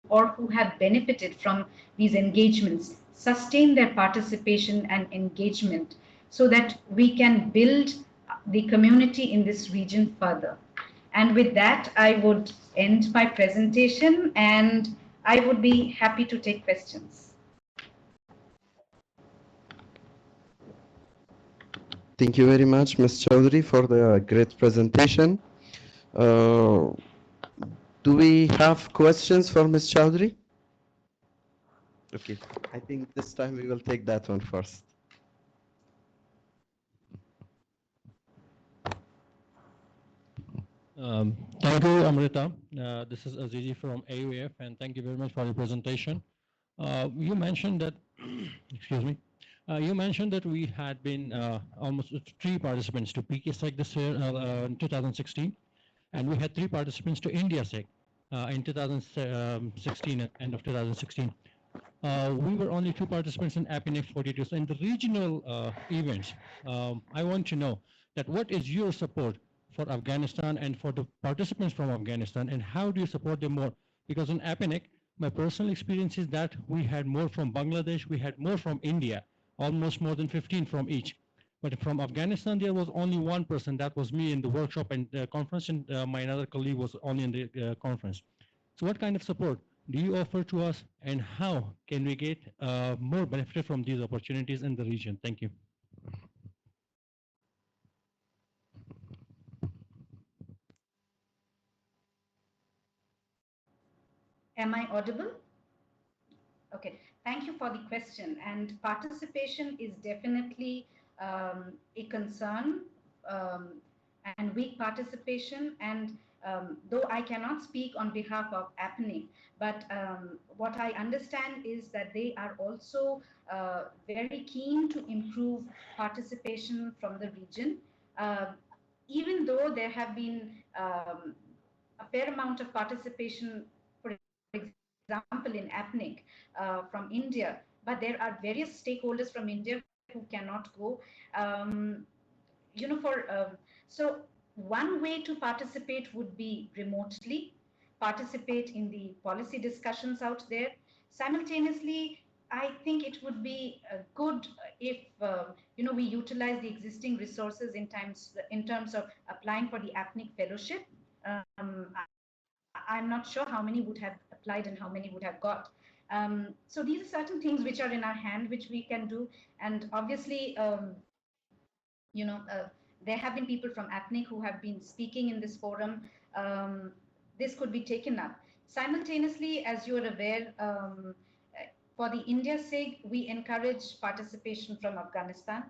or who have benefited from these engagements sustain their participation and engagement so that we can build the community in this region further. And with that, I would end my presentation and I would be happy to take questions. Thank you very much, Ms. Chaudhry, for the great presentation. Do we have questions for Ms. Chaudhry? Okay, I think this time we will take that one first. Thank you, Amrita. This is Azizi from AUF, and thank you very much for your presentation. You mentioned that, excuse me, you mentioned that we had been almost 3 participants to PK-SEC this year in 2016, and we had 3 participants to India-SEC in 2016, at end of 2016. We were only 2 participants in APNIC 42. So in the regional events, I want to know that what is your support for Afghanistan and for the participants from Afghanistan, and how do you support them more? Because in APNIC, my personal experience is that we had more from Bangladesh, we had more from India, almost more than 15 from each. But from Afghanistan, there was only 1 person, that was me in the workshop and conference, and my another colleague was only in the conference. So what kind of support do you offer to us, and how can we get more benefit from these opportunities in the region? Thank you. Am I audible? Okay, thank you for the question. And participation is definitely a concern, and weak participation. And though I cannot speak on behalf of APNIC, but what I understand is that they are also very keen to improve participation from the region. Even though there have been a fair amount of participation, for example, in APNIC from India, but there are various stakeholders from India who cannot go. So one way to participate would be remotely, participate in the policy discussions out there. Simultaneously, I think it would be good if we utilize the existing resources in terms of applying for the APNIC fellowship. I'm not sure how many would have applied and how many would have got. So these are certain things which are in our hand, which we can do. And obviously, there have been people from APNIC who have been speaking in this forum. This could be taken up. Simultaneously, as you are aware, for the India SIG, we encourage participation from Afghanistan.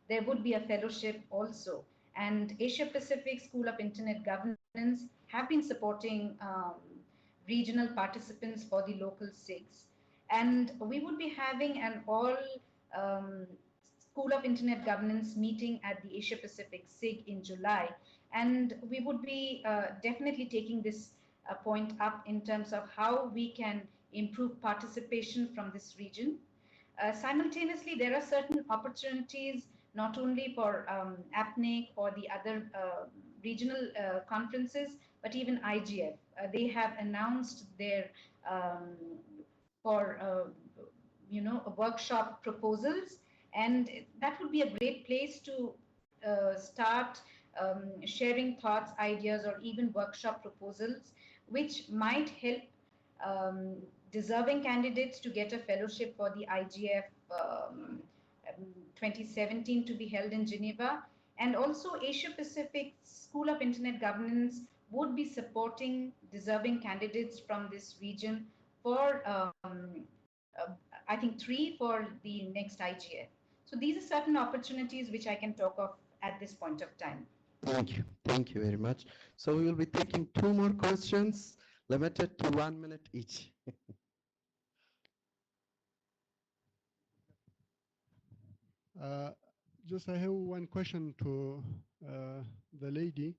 There would be a fellowship also. And Asia Pacific School of Internet Governance have been supporting regional participants for the local SIGs. And we would be having an all School of Internet Governance meeting at the Asia Pacific SIG in July. And we would be definitely taking this point up in terms of how we can improve participation from this region. Simultaneously, there are certain opportunities not only for APNIC or the other regional conferences, but even IGF. They have announced their workshop proposals, and that would be a great place to start sharing thoughts, ideas, or even workshop proposals, which might help deserving candidates to get a fellowship for the IGF 2017 to be held in Geneva. And also Asia Pacific School of Internet Governance would be supporting deserving candidates from this region for, I think, 3 for the next IGF. So these are certain opportunities which I can talk of at this point of time. Thank you very much. So we will be taking 2 more questions, limited to 1 minute each. Just I have one question to the lady.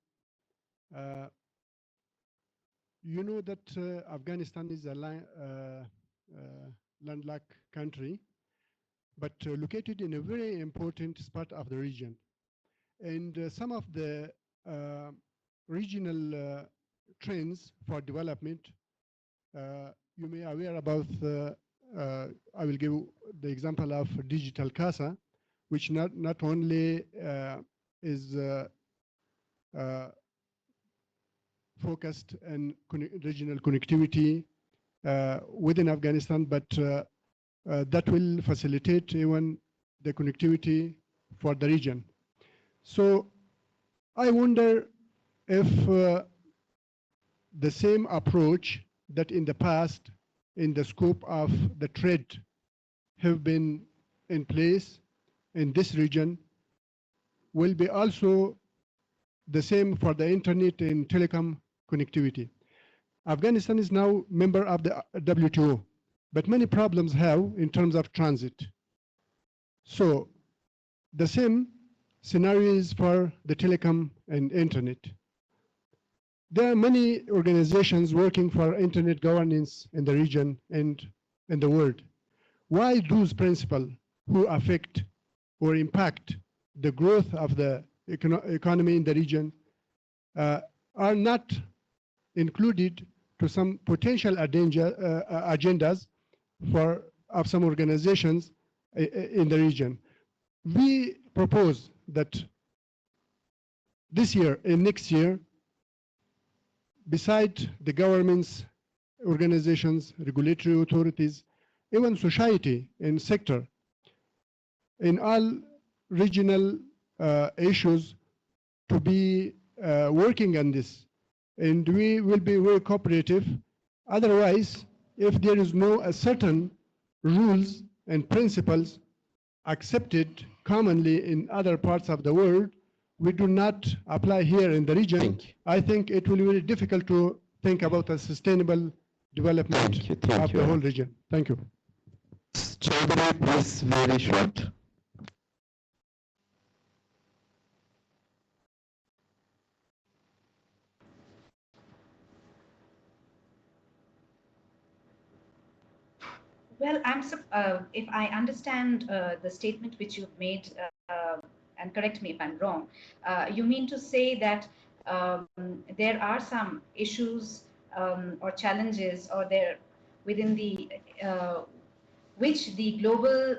You know that Afghanistan is a landlocked country, but located in a very important spot of the region. And some of the regional trends for development, you may be aware about, I will give the example of digital CASA, which not only is focused on regional connectivity within Afghanistan, but that will facilitate even the connectivity for the region. So I wonder if the same approach that in the past in the scope of the trade have been in place in this region will be also the same for the internet and telecom connectivity. Afghanistan is now member of the WTO, but many problems have in terms of transit. So the same scenario is for the telecom and internet. There are many organizations working for internet governance in the region and in the world. Why those principles who affect or impact the growth of the economy in the region are not included to some potential agendas of some organizations in the region? We propose that this year and next year, beside the governments, organizations, regulatory authorities, even society and sector, in all regional issues to be working on this. And we will be very cooperative. Otherwise, if there is no certain rules and principles accepted commonly in other parts of the world, we do not apply here in the region. I think it will be very difficult to think about a sustainable development of the whole region. Thank you. Chaudhry, please, very short. Well, if I understand the statement which you've made, and correct me if I'm wrong, you mean to say that there are some issues or challenges or there within the which the global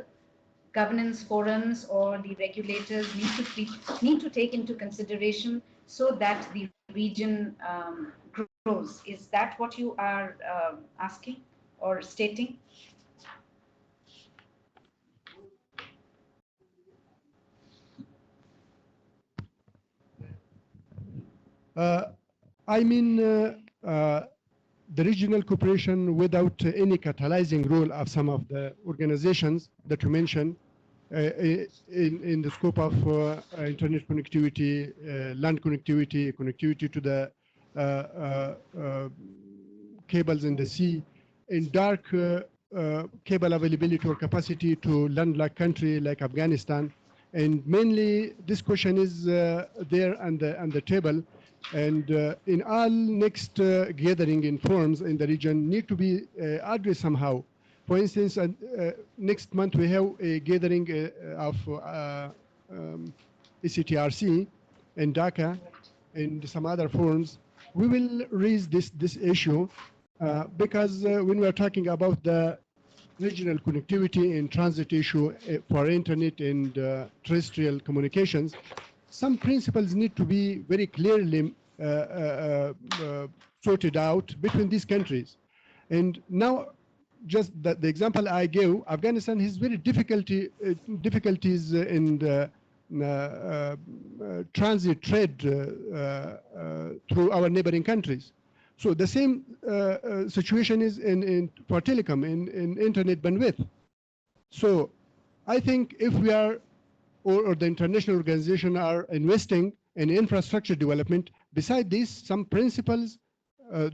governance forums or the regulators need to take into consideration so that the region grows. Is that what you are asking or stating? I mean, the regional cooperation without any catalyzing role of some of the organizations that you mentioned in the scope of internet connectivity, land connectivity, connectivity to the cables in the sea, in dark cable availability or capacity to landlocked country like Afghanistan. And mainly this question is there on the table. And in all next gathering in forums in the region need to be addressed somehow. For instance, next month we have a gathering of ECTRC in Dhaka and some other forums. We will raise this issue because when we are talking about the regional connectivity and transit issue for internet and terrestrial communications, some principles need to be very clearly sorted out between these countries. And now just the example I gave, Afghanistan has very difficulties in the transit trade through our neighboring countries. So the same situation is for telecom in internet bandwidth. So I think if we are, or the international organization are investing in infrastructure development, beside this, some principles,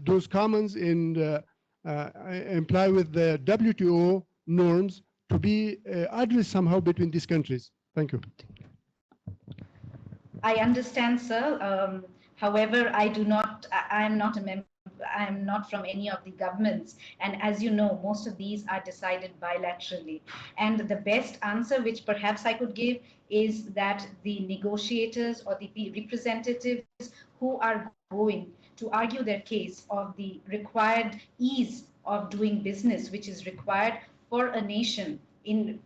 those commons in imply with the WTO norms to be addressed somehow between these countries. Thank you. I understand, sir. However, I am not a member. I am not from any of the governments. And as you know, most of these are decided bilaterally. And the best answer, which perhaps I could give, is that the negotiators or the representatives who are going to argue their case of the required ease of doing business, which is required for a nation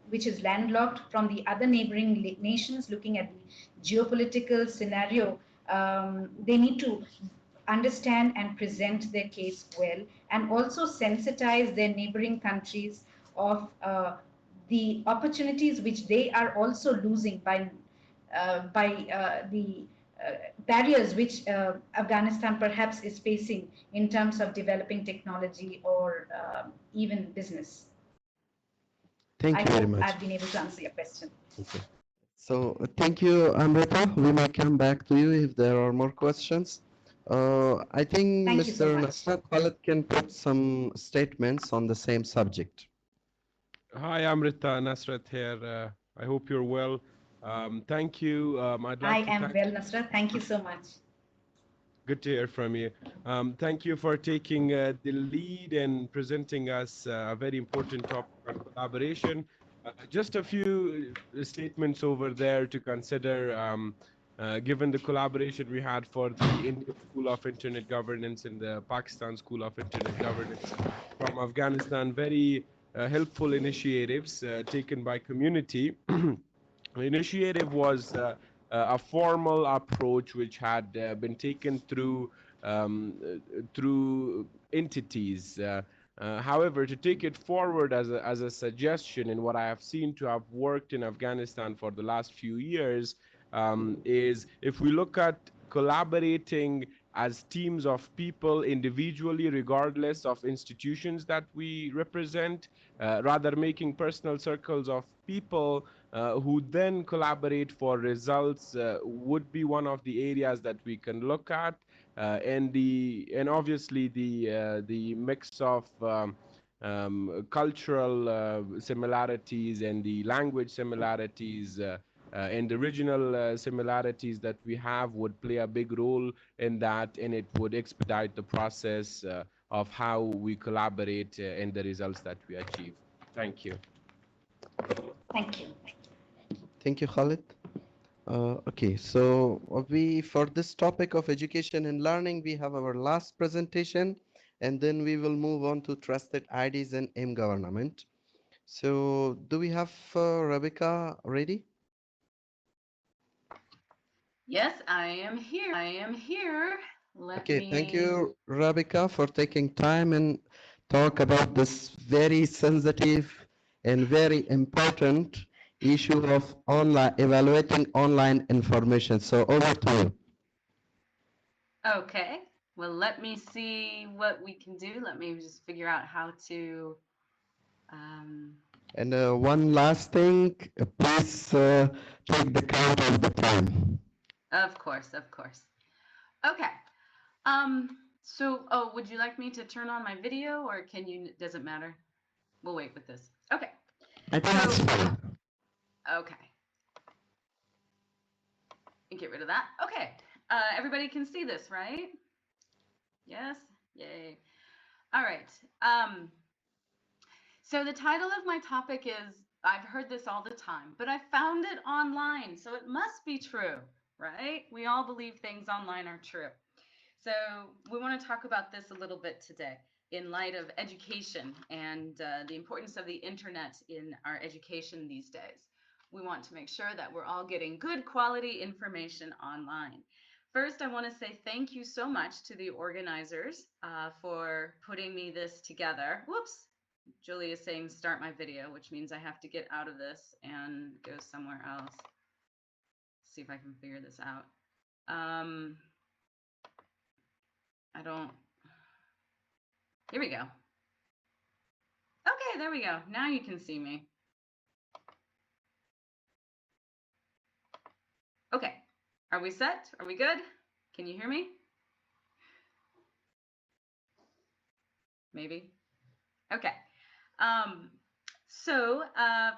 which is landlocked from the other neighboring nations, looking at the geopolitical scenario, they need to understand and present their case well, and also sensitize their neighboring countries of the opportunities which they are also losing by the barriers which Afghanistan perhaps is facing in terms of developing technology or even business. Thank you very much. I've been able to answer your question. Okay. So thank you, Amrita. We may come back to you if there are more questions. I think Thank you so Mr. much. Nasrat Khalid can put some statements on the same subject. Hi, Amrita, Nasrat here. I hope you're well. Thank you. I'd like to I am thank well, Nasrat. Thank you so much. Good to hear from you. Thank you for taking the lead and presenting us a very important topic on collaboration. Just a few statements over there to consider, given the collaboration we had for the Indian School of Internet Governance and the Pakistan School of Internet Governance from Afghanistan. Very helpful initiatives taken by community. The initiative was a formal approach which had been taken through entities. However, to take it forward as a suggestion, and what I have seen to have worked in Afghanistan for the last few years, is if we look at collaborating as teams of people individually, regardless of institutions that we represent, rather making personal circles of people who then collaborate for results would be one of the areas that we can look at, and obviously the mix of cultural similarities and the language similarities and the regional similarities that we have would play a big role in that, and it would expedite the process of how we collaborate and the results that we achieve. Thank you. Thank you. Thank you, Khalid. Okay, so for this topic of education and learning, we have our last presentation, and then we will move on to trusted IDs and M-government. So do we have Rebecca ready? Yes, I am here. Thank you, Rebecca, for taking time and talk about this very sensitive and very important issue of evaluating online information. So over to you. Okay, well, let me see what we can do. Let me just figure out how to. And one last thing, please take the count of the time. Of course. Okay. So, would you like me to turn on my video, or does it matter? We'll wait with this. Okay. I think that's fine. Okay. Get rid of that. Okay. Everybody can see this, right? Yes? Yay. All right. So the title of my topic is, I've heard this all the time, but I found it online, so it must be true, right? We all believe things online are true. So we want to talk about this a little bit today in light of education and the importance of the internet in our education these days. We want to make sure that we're all getting good quality information online. First, I want to say thank you so much to the organizers for putting me this together. Whoops, Julie is saying start my video, which means I have to get out of this and go somewhere else. See if I can figure this out. I don't. Here we go. Okay, there we go. Now you can see me. Okay, are we set? Are we good? Can you hear me? Maybe. Okay.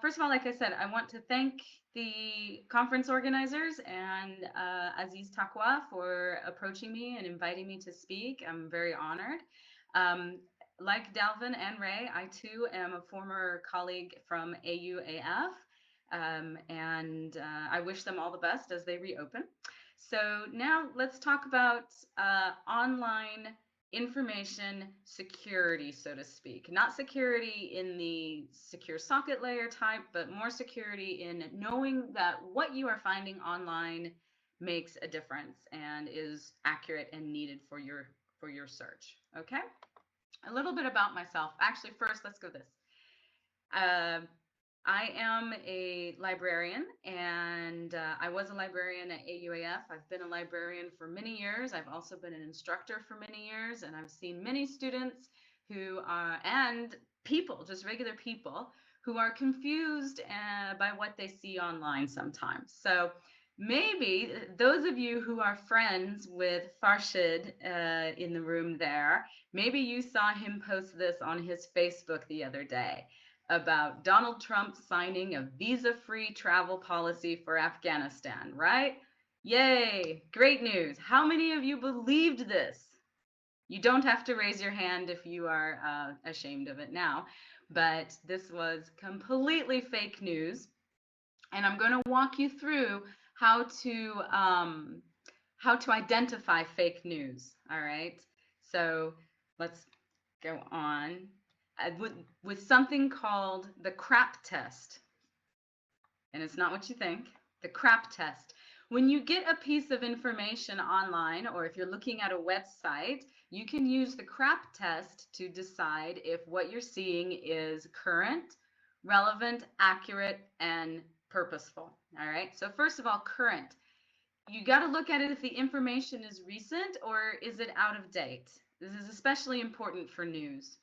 First of all, like I said, I want to thank the conference organizers and Aziz Taqwa for approaching me and inviting me to speak. I'm very honored. Like Dalvin and Ray, I too am a former colleague from AUAF, and I wish them all the best as they reopen. So now let's talk about online information security, so to speak. Not security in the secure socket layer type, but more security in knowing that what you are finding online makes a difference and is accurate and needed for your search. Okay? A little bit about myself. Actually, first, let's go this. I am a librarian, and I was a librarian at AUAF. I've been a librarian for many years. I've also been an instructor for many years, and I've seen many students who are, and people, just regular people, who are confused by what they see online sometimes. So maybe those of you who are friends with Farshid in the room there, maybe you saw him post this on his Facebook the other day about Donald Trump signing a visa-free travel policy for Afghanistan, right? Yay, great news. How many of you believed this? You don't have to raise your hand if you are ashamed of it now, but this was completely fake news. And I'm going to walk you through how to identify fake news, all right? So let's go on. With something called the CRAP test. And it's not what you think, the CRAP test. When you get a piece of information online, or if you're looking at a website, you can use the CRAP test to decide if what you're seeing is current, relevant, accurate, and purposeful. All right, so first of all, current. You got to look at it if the information is recent or is it out of date. This is especially important for news.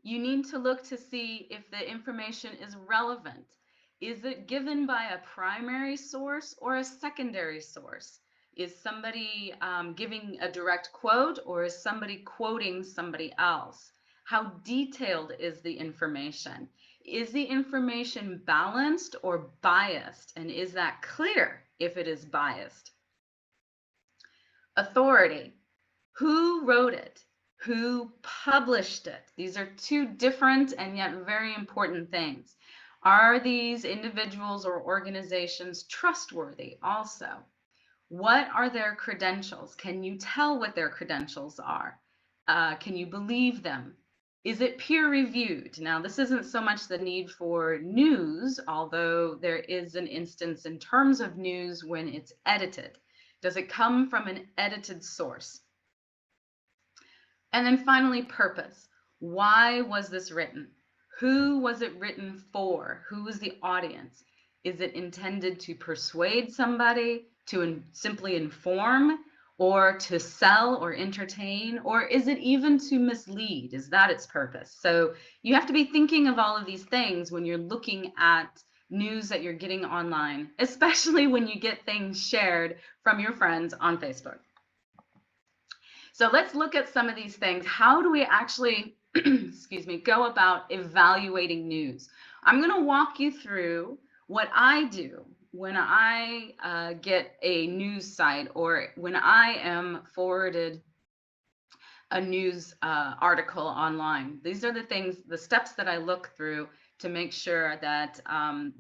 You need to look to see if the information is relevant. Is it given by a primary source or a secondary source? Is somebody giving a direct quote, or is somebody quoting somebody else? How detailed is the information? Is the information balanced or biased? And is that clear if it is biased? Authority. Who wrote it? Who published it? These are two different and yet very important things. Are these individuals or organizations trustworthy also? What are their credentials? Can you tell what their credentials are? Can you believe them? Is it peer reviewed? Now, this isn't so much the need for news, although there is an instance in terms of news when it's edited. Does it come from an edited source? And then finally, purpose. Why was this written? Who was it written for? Who was the audience? Is it intended to persuade somebody, to simply inform, or to sell or entertain? Or is it even to mislead? Is that its purpose? So you have to be thinking of all of these things when you're looking at news that you're getting online, especially when you get things shared from your friends on Facebook. So let's look at some of these things. How do we actually, excuse me, go about evaluating news? I'm going to walk you through what I do when I get a news site or when I am forwarded a news article online. These are the things, the steps that I look through to make sure that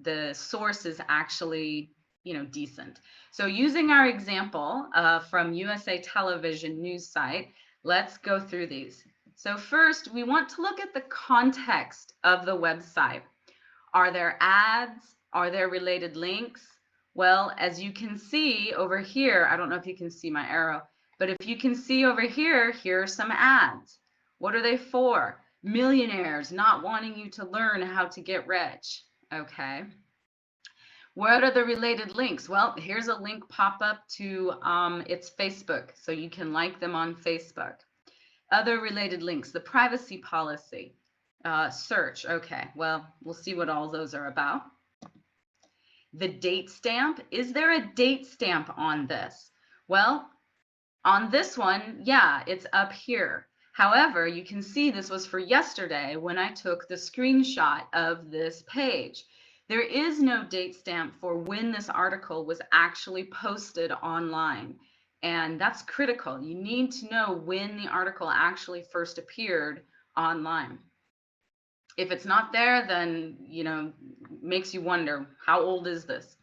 the source is actually, decent. So using our example from USA Television news site, let's go through these. So first, we want to look at the context of the website. Are there ads? Are there related links? Well, as you can see over here, I don't know if you can see my arrow, but if you can see over here, here are some ads. What are they for? millionaires not wanting you to learn how to get rich. Okay. What are the related links? Well, here's a link pop up to its Facebook, so you can like them on Facebook. Other related links, the privacy policy, search. Okay, well, we'll see what all those are about. The date stamp, is there a date stamp on this? Well, on this one, yeah, it's up here. However, you can see this was for yesterday when I took the screenshot of this page. There is no date stamp for when this article was actually posted online. And that's critical. You need to know when the article actually first appeared online. If it's not there, then, you know, makes you wonder, how old is this?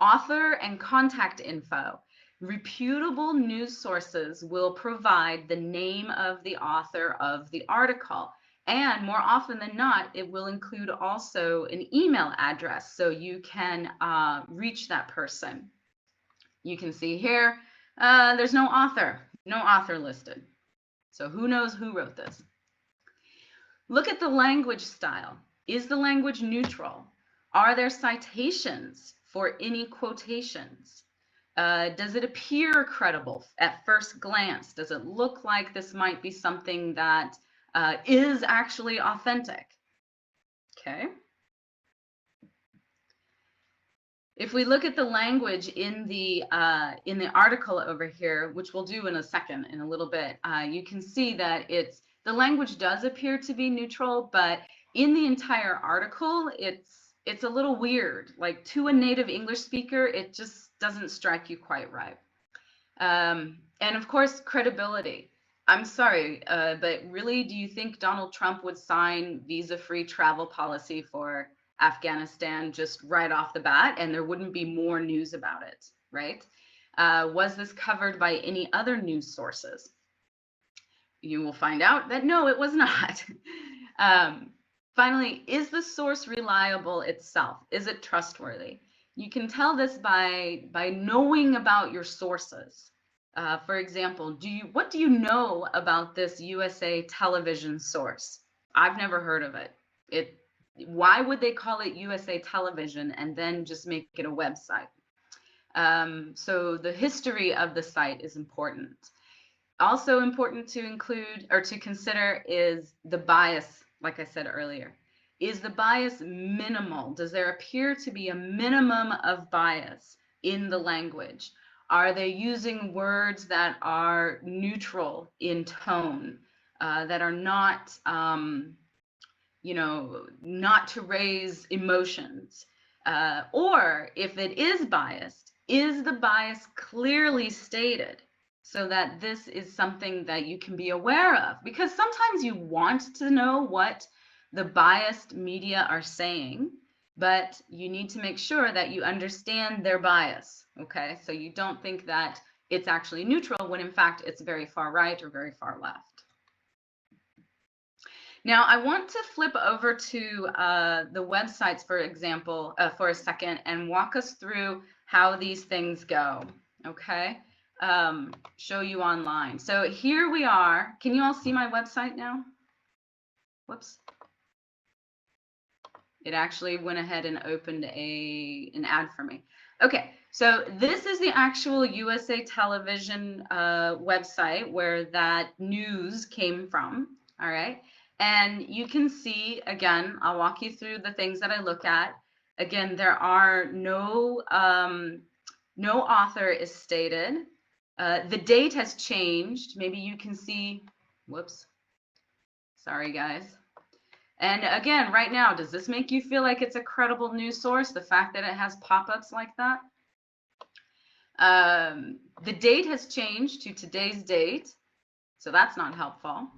Author and contact info. Reputable news sources will provide the name of the author of the article. And more often than not, it will include also an email address so you can reach that person. You can see here, there's no author listed. So who knows who wrote this? Look at the language style. Is the language neutral? Are there citations for any quotations? Does it appear credible at first glance? Does it look like this might be something that is actually authentic? Okay. If we look at the language in the article over here, which we'll do in a second, in a little bit, you can see that the language does appear to be neutral, but in the entire article, it's a little weird. Like, to a native English speaker, it just doesn't strike you quite right. And of course, credibility. I'm sorry, but really, do you think Donald Trump would sign visa-free travel policy for Afghanistan just right off the bat, and there wouldn't be more news about it, right? Was this covered by any other news sources? You will find out that no, it was not. Finally, is the source reliable itself? Is it trustworthy? You can tell this by knowing about your sources. For example, what do you know about this USA television source? I've never heard of it. Why would they call it USA television and then just make it a website? So the history of the site is important. Also important to include or to consider is the bias, like I said earlier. Is the bias minimal? Does there appear to be a minimum of bias in the language? Are they using words that are neutral in tone, that are not, you know, not to raise emotions? Or if it is biased, is the bias clearly stated so that this is something that you can be aware of? Because sometimes you want to know what the biased media are saying, but you need to make sure that you understand their bias, okay? So you don't think that it's actually neutral when in fact it's very far right or very far left. Now, I want to flip over to the websites, for example, for a second and walk us through how these things go, okay? Show you online. So here we are. Can you all see my website now? Whoops. It actually went ahead and opened an ad for me. Okay, so this is the actual USA television website where that news came from, all right? And you can see, again, I'll walk you through the things that I look at. Again, there are no author is stated. The date has changed. Maybe you can see, whoops, sorry guys. And again, right now, does this make you feel like it's a credible news source, the fact that it has pop-ups like that? The date has changed to today's date, so that's not helpful.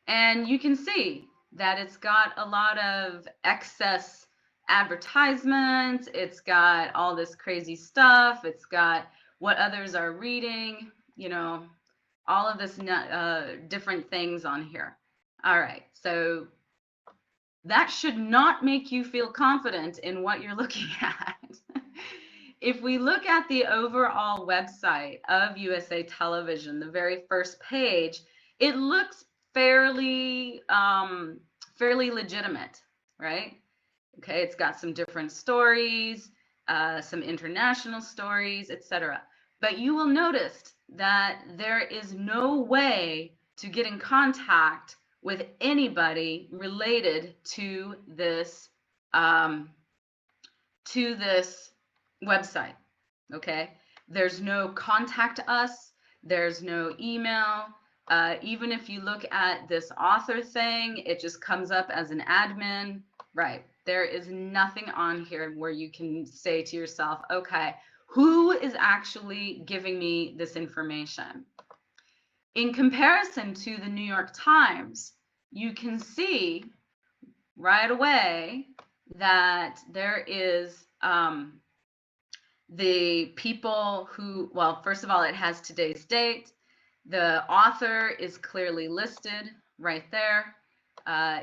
And you can see that it's got a lot of excess advertisements, it's got all this crazy stuff, it's got what others are reading, you know, all of this different things on here. All right, so that should not make you feel confident in what you're looking at. If we look at the overall website of USA Television, the very first page, it looks fairly fairly legitimate, right? Okay, it's got some different stories, some international stories, etc. But you will notice that there is no way to get in contact with anybody related to this website. Okay, there's no contact us, there's no email. Even if you look at this author thing, it just comes up as an admin. Right, there is nothing on here where you can say to yourself, okay, who is actually giving me this information? In comparison to the New York Times, you can see right away that there is the people who, well, first of all, it has today's date. The author is clearly listed right there.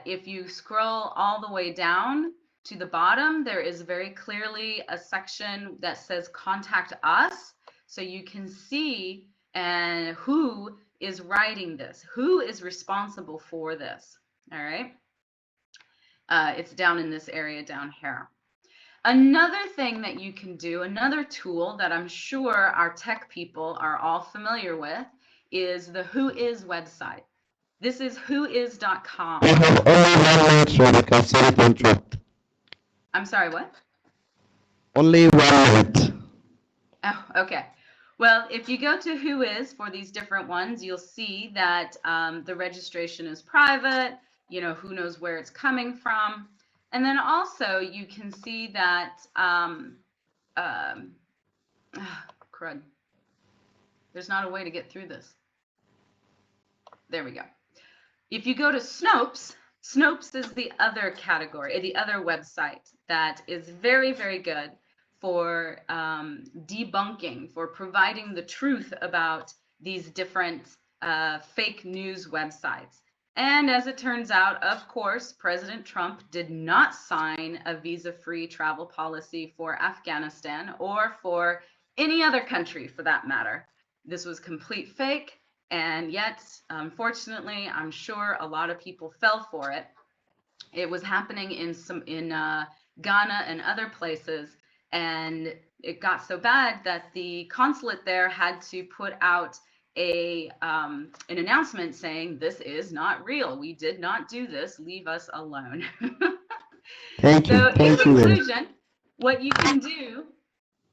If you scroll all the way down to the bottom, there is very clearly a section that says contact us. So you can see who is writing this, who is responsible for this. All right. It's down in this area down here. Another thing that you can do, another tool that I'm sure our tech people are all familiar with, is the Whois website. This is whois.com. We have only 1 minute, Rebecca. Sorry to interrupt. I'm sorry, what? Only 1 minute. Oh, okay. Well, if you go to Whois for these different ones, you'll see that the registration is private. You know, who knows where it's coming from. And then also you can see that, crud, there's not a way to get through this. There we go. If you go to Snopes, Snopes is the other category, the other website that is very, very good for debunking, for providing the truth about these different fake news websites. And as it turns out, of course, President Trump did not sign a visa-free travel policy for Afghanistan or for any other country for that matter. This was complete fake, and yet, unfortunately, I'm sure a lot of people fell for it. It was happening in Ghana and other places, and it got so bad that the consulate there had to put out an announcement saying, this is not real. We did not do this. Leave us alone. Thank you. So in Thank you. conclusion, what you can do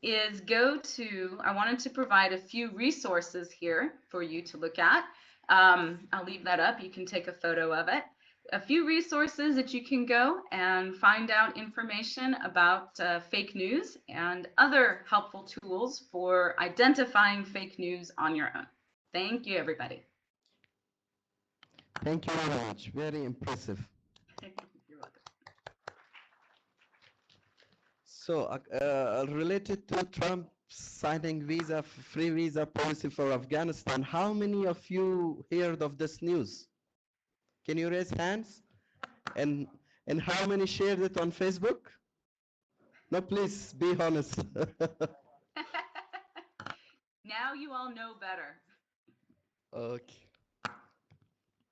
is go to, I wanted to provide a few resources here for you to look at. I'll leave that up. You can take a photo of it. A few resources that you can go and find out information about fake news and other helpful tools for identifying fake news on your own. Thank you, everybody. Thank you very much. Very impressive. You're welcome. So, related to Trump signing free visa policy for Afghanistan, how many of you heard of this news? Can you raise hands? And how many shared it on Facebook? No, please be honest. Now you all know better. Okay.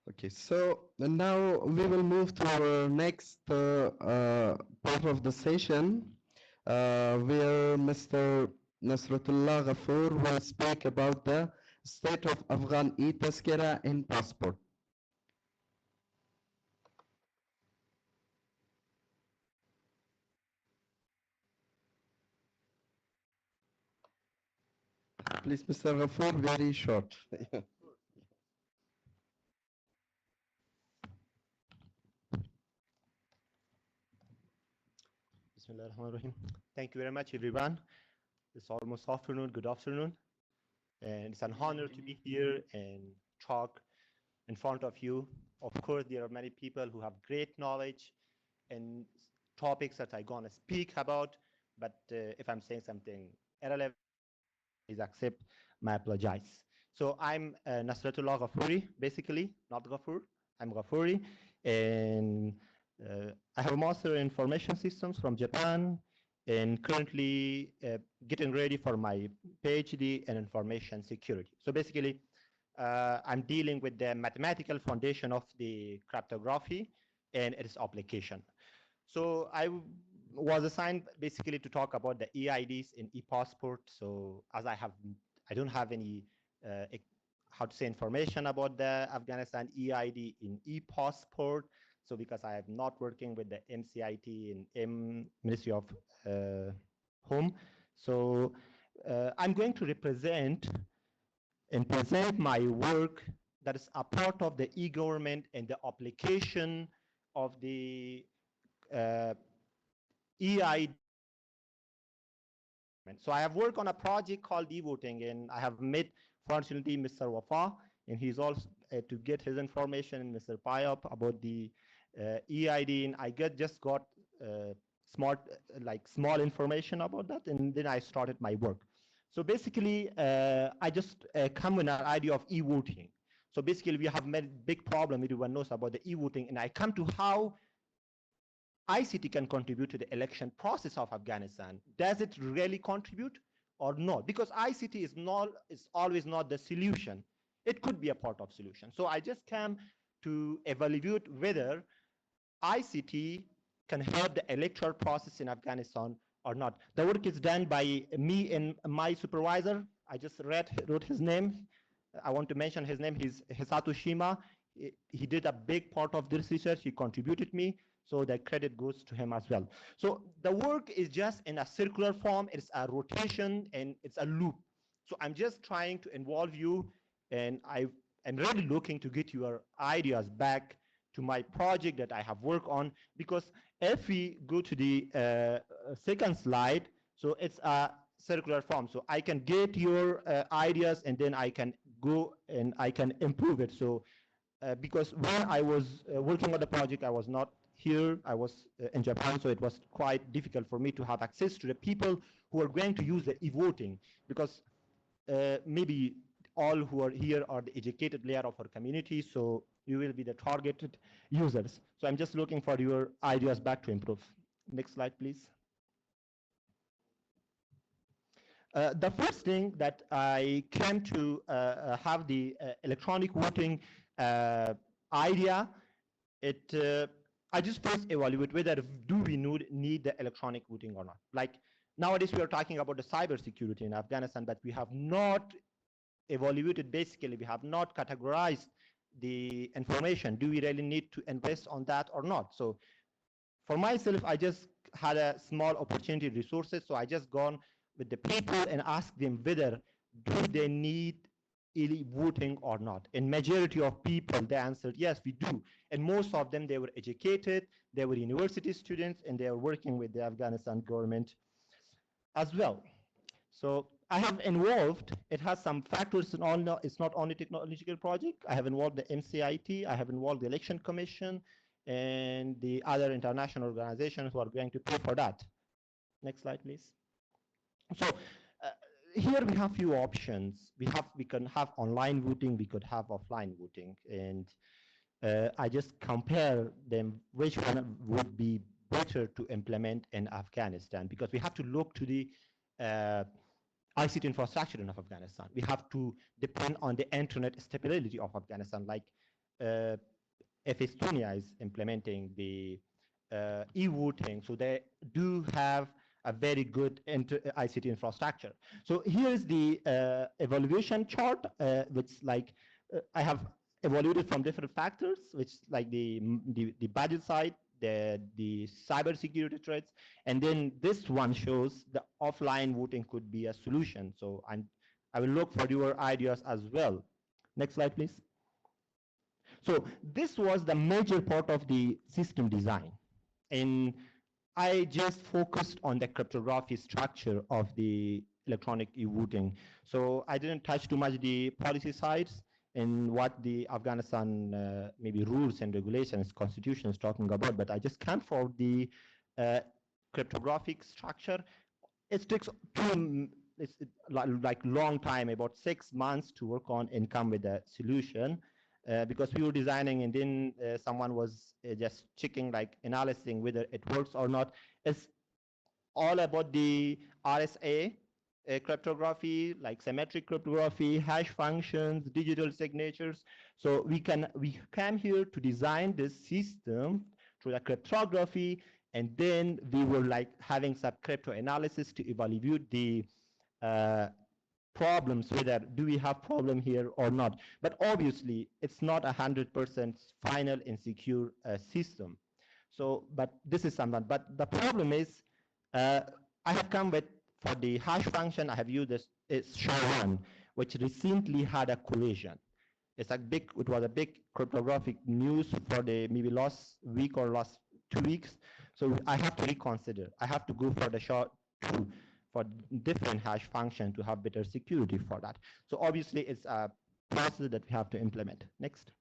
Okay, so now we will move to our next part of the session, where Mr. Nasratullah Ghafoor will speak about the state of Afghan e-Tazkira in passport. Please, Mr. Ghafoor, very short. Bismillahirrahmanirrahim. Thank you very much, everyone. It's almost afternoon. Good afternoon. And it's an honor to be here and talk in front of you. Of course, there are many people who have great knowledge and topics that I'm going to speak about. But if I'm saying something irrelevant, please accept my apologize. So I'm Nasratullah Ghafoori, basically, not Ghafoor. I'm Ghafoori. And I have a master in information systems from Japan, and currently getting ready for my PhD in information security. So basically, I'm dealing with the mathematical foundation of the cryptography and its application. So was assigned basically to talk about the EIDs in e-passport. So as I don't have any how to say information about the Afghanistan EID in e-passport. So because I am not working with the MCIT in Ministry of Home, so I'm going to represent and present my work that is a part of the e-government and the application of the EID. So I have worked on a project called e-voting, and I have met, fortunately, Mr. Wafa, and he's also to get his information, and Mr. Payop about the EID, and I just got small information about that, and then I started my work. So basically, I just come with an idea of e-voting. So basically, we have made big problem, everyone knows about the e-voting, and I come to how ICT can contribute to the election process of Afghanistan. Does it really contribute or not? Because ICT is always not the solution. It could be a part of solution. So I just came to evaluate whether ICT can help the electoral process in Afghanistan or not. The work is done by me and my supervisor. I just wrote his name. I want to mention his name. He's Hisato Shima. He did a big part of this research. He contributed me. So the credit goes to him as well. So the work is just in a circular form. It's a rotation and it's a loop. So I'm just trying to involve you, and I'm really looking to get your ideas back to my project that I have worked on, because if we go to the second slide, so it's a circular form. So I can get your ideas, and then I can go and I can improve it. So because when I was working on the project, I was not here, I was in Japan, so it was quite difficult for me to have access to the people who are going to use the e-voting, because maybe all who are here are the educated layer of our community, so you will be the targeted users. So I'm just looking for your ideas back to improve. Next slide, please. The first thing that I came to have the electronic voting idea, I just first evaluate whether do we need the electronic voting or not. Like nowadays we are talking about the cybersecurity in Afghanistan, but we have not evaluated, basically we have not categorized the information. Do we really need to invest on that or not? So for myself, I just had a small opportunity resources, so I just gone with the people and asked them whether do they need voting or not. And majority of people, they answered, yes, we do. And most of them, they were educated, they were university students, and they are working with the Afghanistan government as well. So I have involved, it has some factors, it's not only technological project. I have involved the MCIT, I have involved the Election Commission, and the other international organizations who are going to pay for that. Next slide, please. So here we have few options. We can have online voting, we could have offline voting, and I just compare them, which one would be better to implement in Afghanistan, because we have to look to the ICT infrastructure in Afghanistan. We have to depend on the internet stability of Afghanistan, like if Estonia is implementing the e-voting, so they do have a very good ICT infrastructure. So here is the evaluation chart, which like I have evaluated from different factors, which like the budget side, the cybersecurity threats, and then this one shows the offline voting could be a solution. So I will look for your ideas as well. Next slide, please. So this was the major part of the system design, and I just focused on the cryptography structure of the electronic e-voting. So I didn't touch too much the policy sides and what the Afghanistan maybe rules and regulations, constitution is talking about, but I just came for the cryptographic structure. It takes like long time, about 6 months to work on and come with a solution. Because we were designing, and then someone was just checking, like analyzing whether it works or not. It's all about the RSA cryptography, like symmetric cryptography, hash functions, digital signatures. So we came here to design this system through the cryptography, and then we were like having some crypto analysis to evaluate the problems, whether do we have problem here or not. But obviously, it's not 100% final and secure system. So, but this is something. But the problem is, I have come with, for the hash function, I have used this, it's SHA-1, which recently had a collision. It was a big cryptographic news for the maybe last week or last 2 weeks. So I have to reconsider. I have to go for the SHA-2 for different hash function to have better security for that. So obviously it's a process that we have to implement. Next.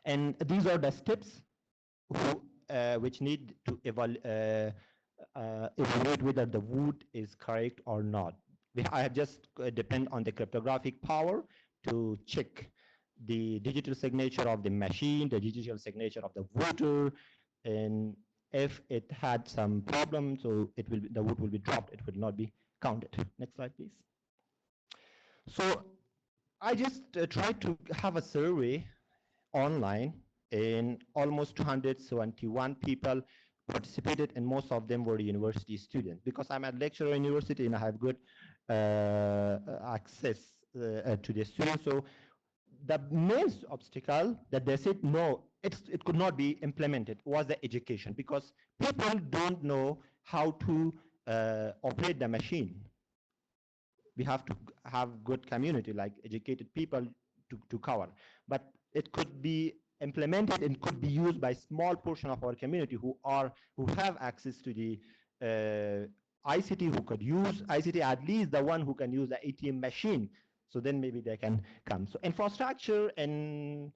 And these are the steps which need to evaluate whether the wood is correct or not. I have just depend on the cryptographic power to check the digital signature of the machine, the digital signature of the voter, and if it had some problem, so it will the vote will be dropped. It will not be counted. Next slide, please. So I just tried to have a survey online, and almost 271 people participated, and most of them were university students. Because I'm a lecturer in university and I have good access to the students. So the main obstacle that they said no, it could not be implemented was the education, because people don't know how to operate the machine. We have to have good community, like educated people to cover. But it could be implemented and could be used by small portion of our community who have access to the ICT, who could use ICT, at least the one who can use the ATM machine. So then maybe they can come. So infrastructure and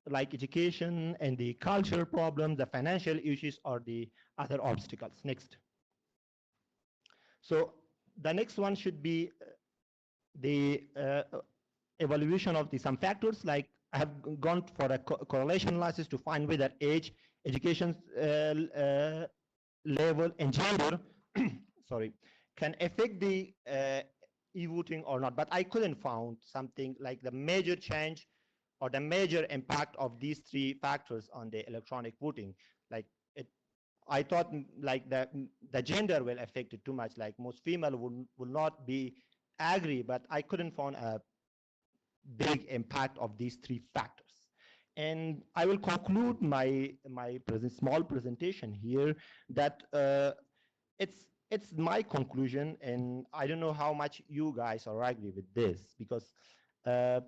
like education and the cultural problems, the financial issues are the other obstacles. Next. So the next one should be the evaluation of some factors. Like I have gone for a correlation analysis to find whether age, education level, and gender sorry, can affect the e-voting or not. But I couldn't find something like the major change or the major impact of these three factors on the electronic voting. Like I thought like the gender will affect it too much, like most female will not be agree, but I couldn't find a big impact of these three factors. And I will conclude my small presentation here that it's my conclusion, and I don't know how much you guys are agree with this, because let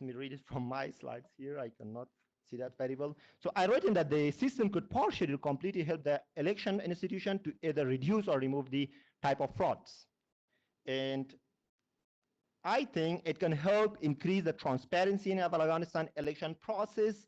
me read it from my slides here. I cannot see that very well. So I wrote in that the system could partially or completely help the election institution to either reduce or remove the type of frauds. And I think it can help increase the transparency in the Afghanistan election process,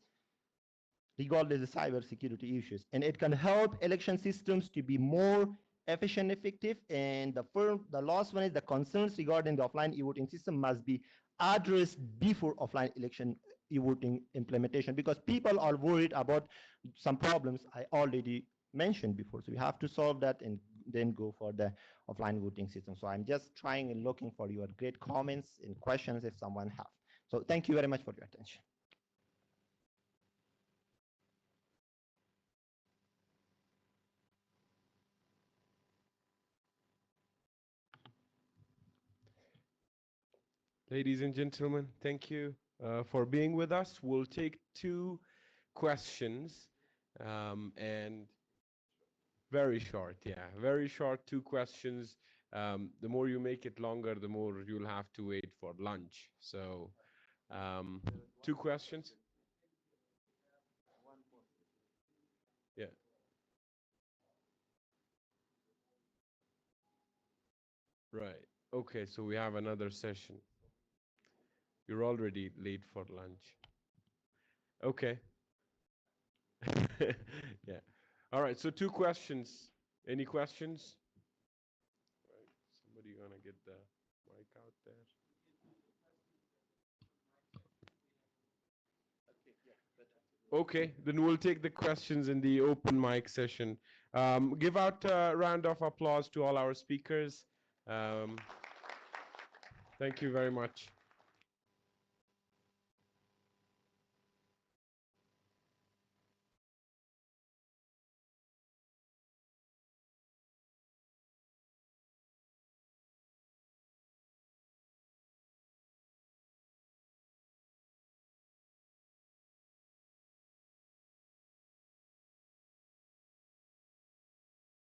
regardless of the cybersecurity issues. And it can help election systems to be more efficient, effective. And the last one is the concerns regarding the offline e-voting system must be addressed before offline election e-voting implementation, because people are worried about some problems I already mentioned before. So we have to solve that and then go for the offline voting system. So I'm just trying and looking for your great comments and questions if someone have. So thank you very much for your attention. Ladies and gentlemen, thank you for being with us. We'll take 2 questions, and very short, very short 2 questions. The more you make it longer, the more you'll have to wait for lunch. So 2 questions. Yeah. Right. Okay, so we have another session. You're already late for lunch. Okay. Yeah. All right, so 2 questions. Any questions? Right. Somebody gonna get the mic out there. Okay, then we'll take the questions in the open mic session. Give out a round of applause to all our speakers. Thank you very much.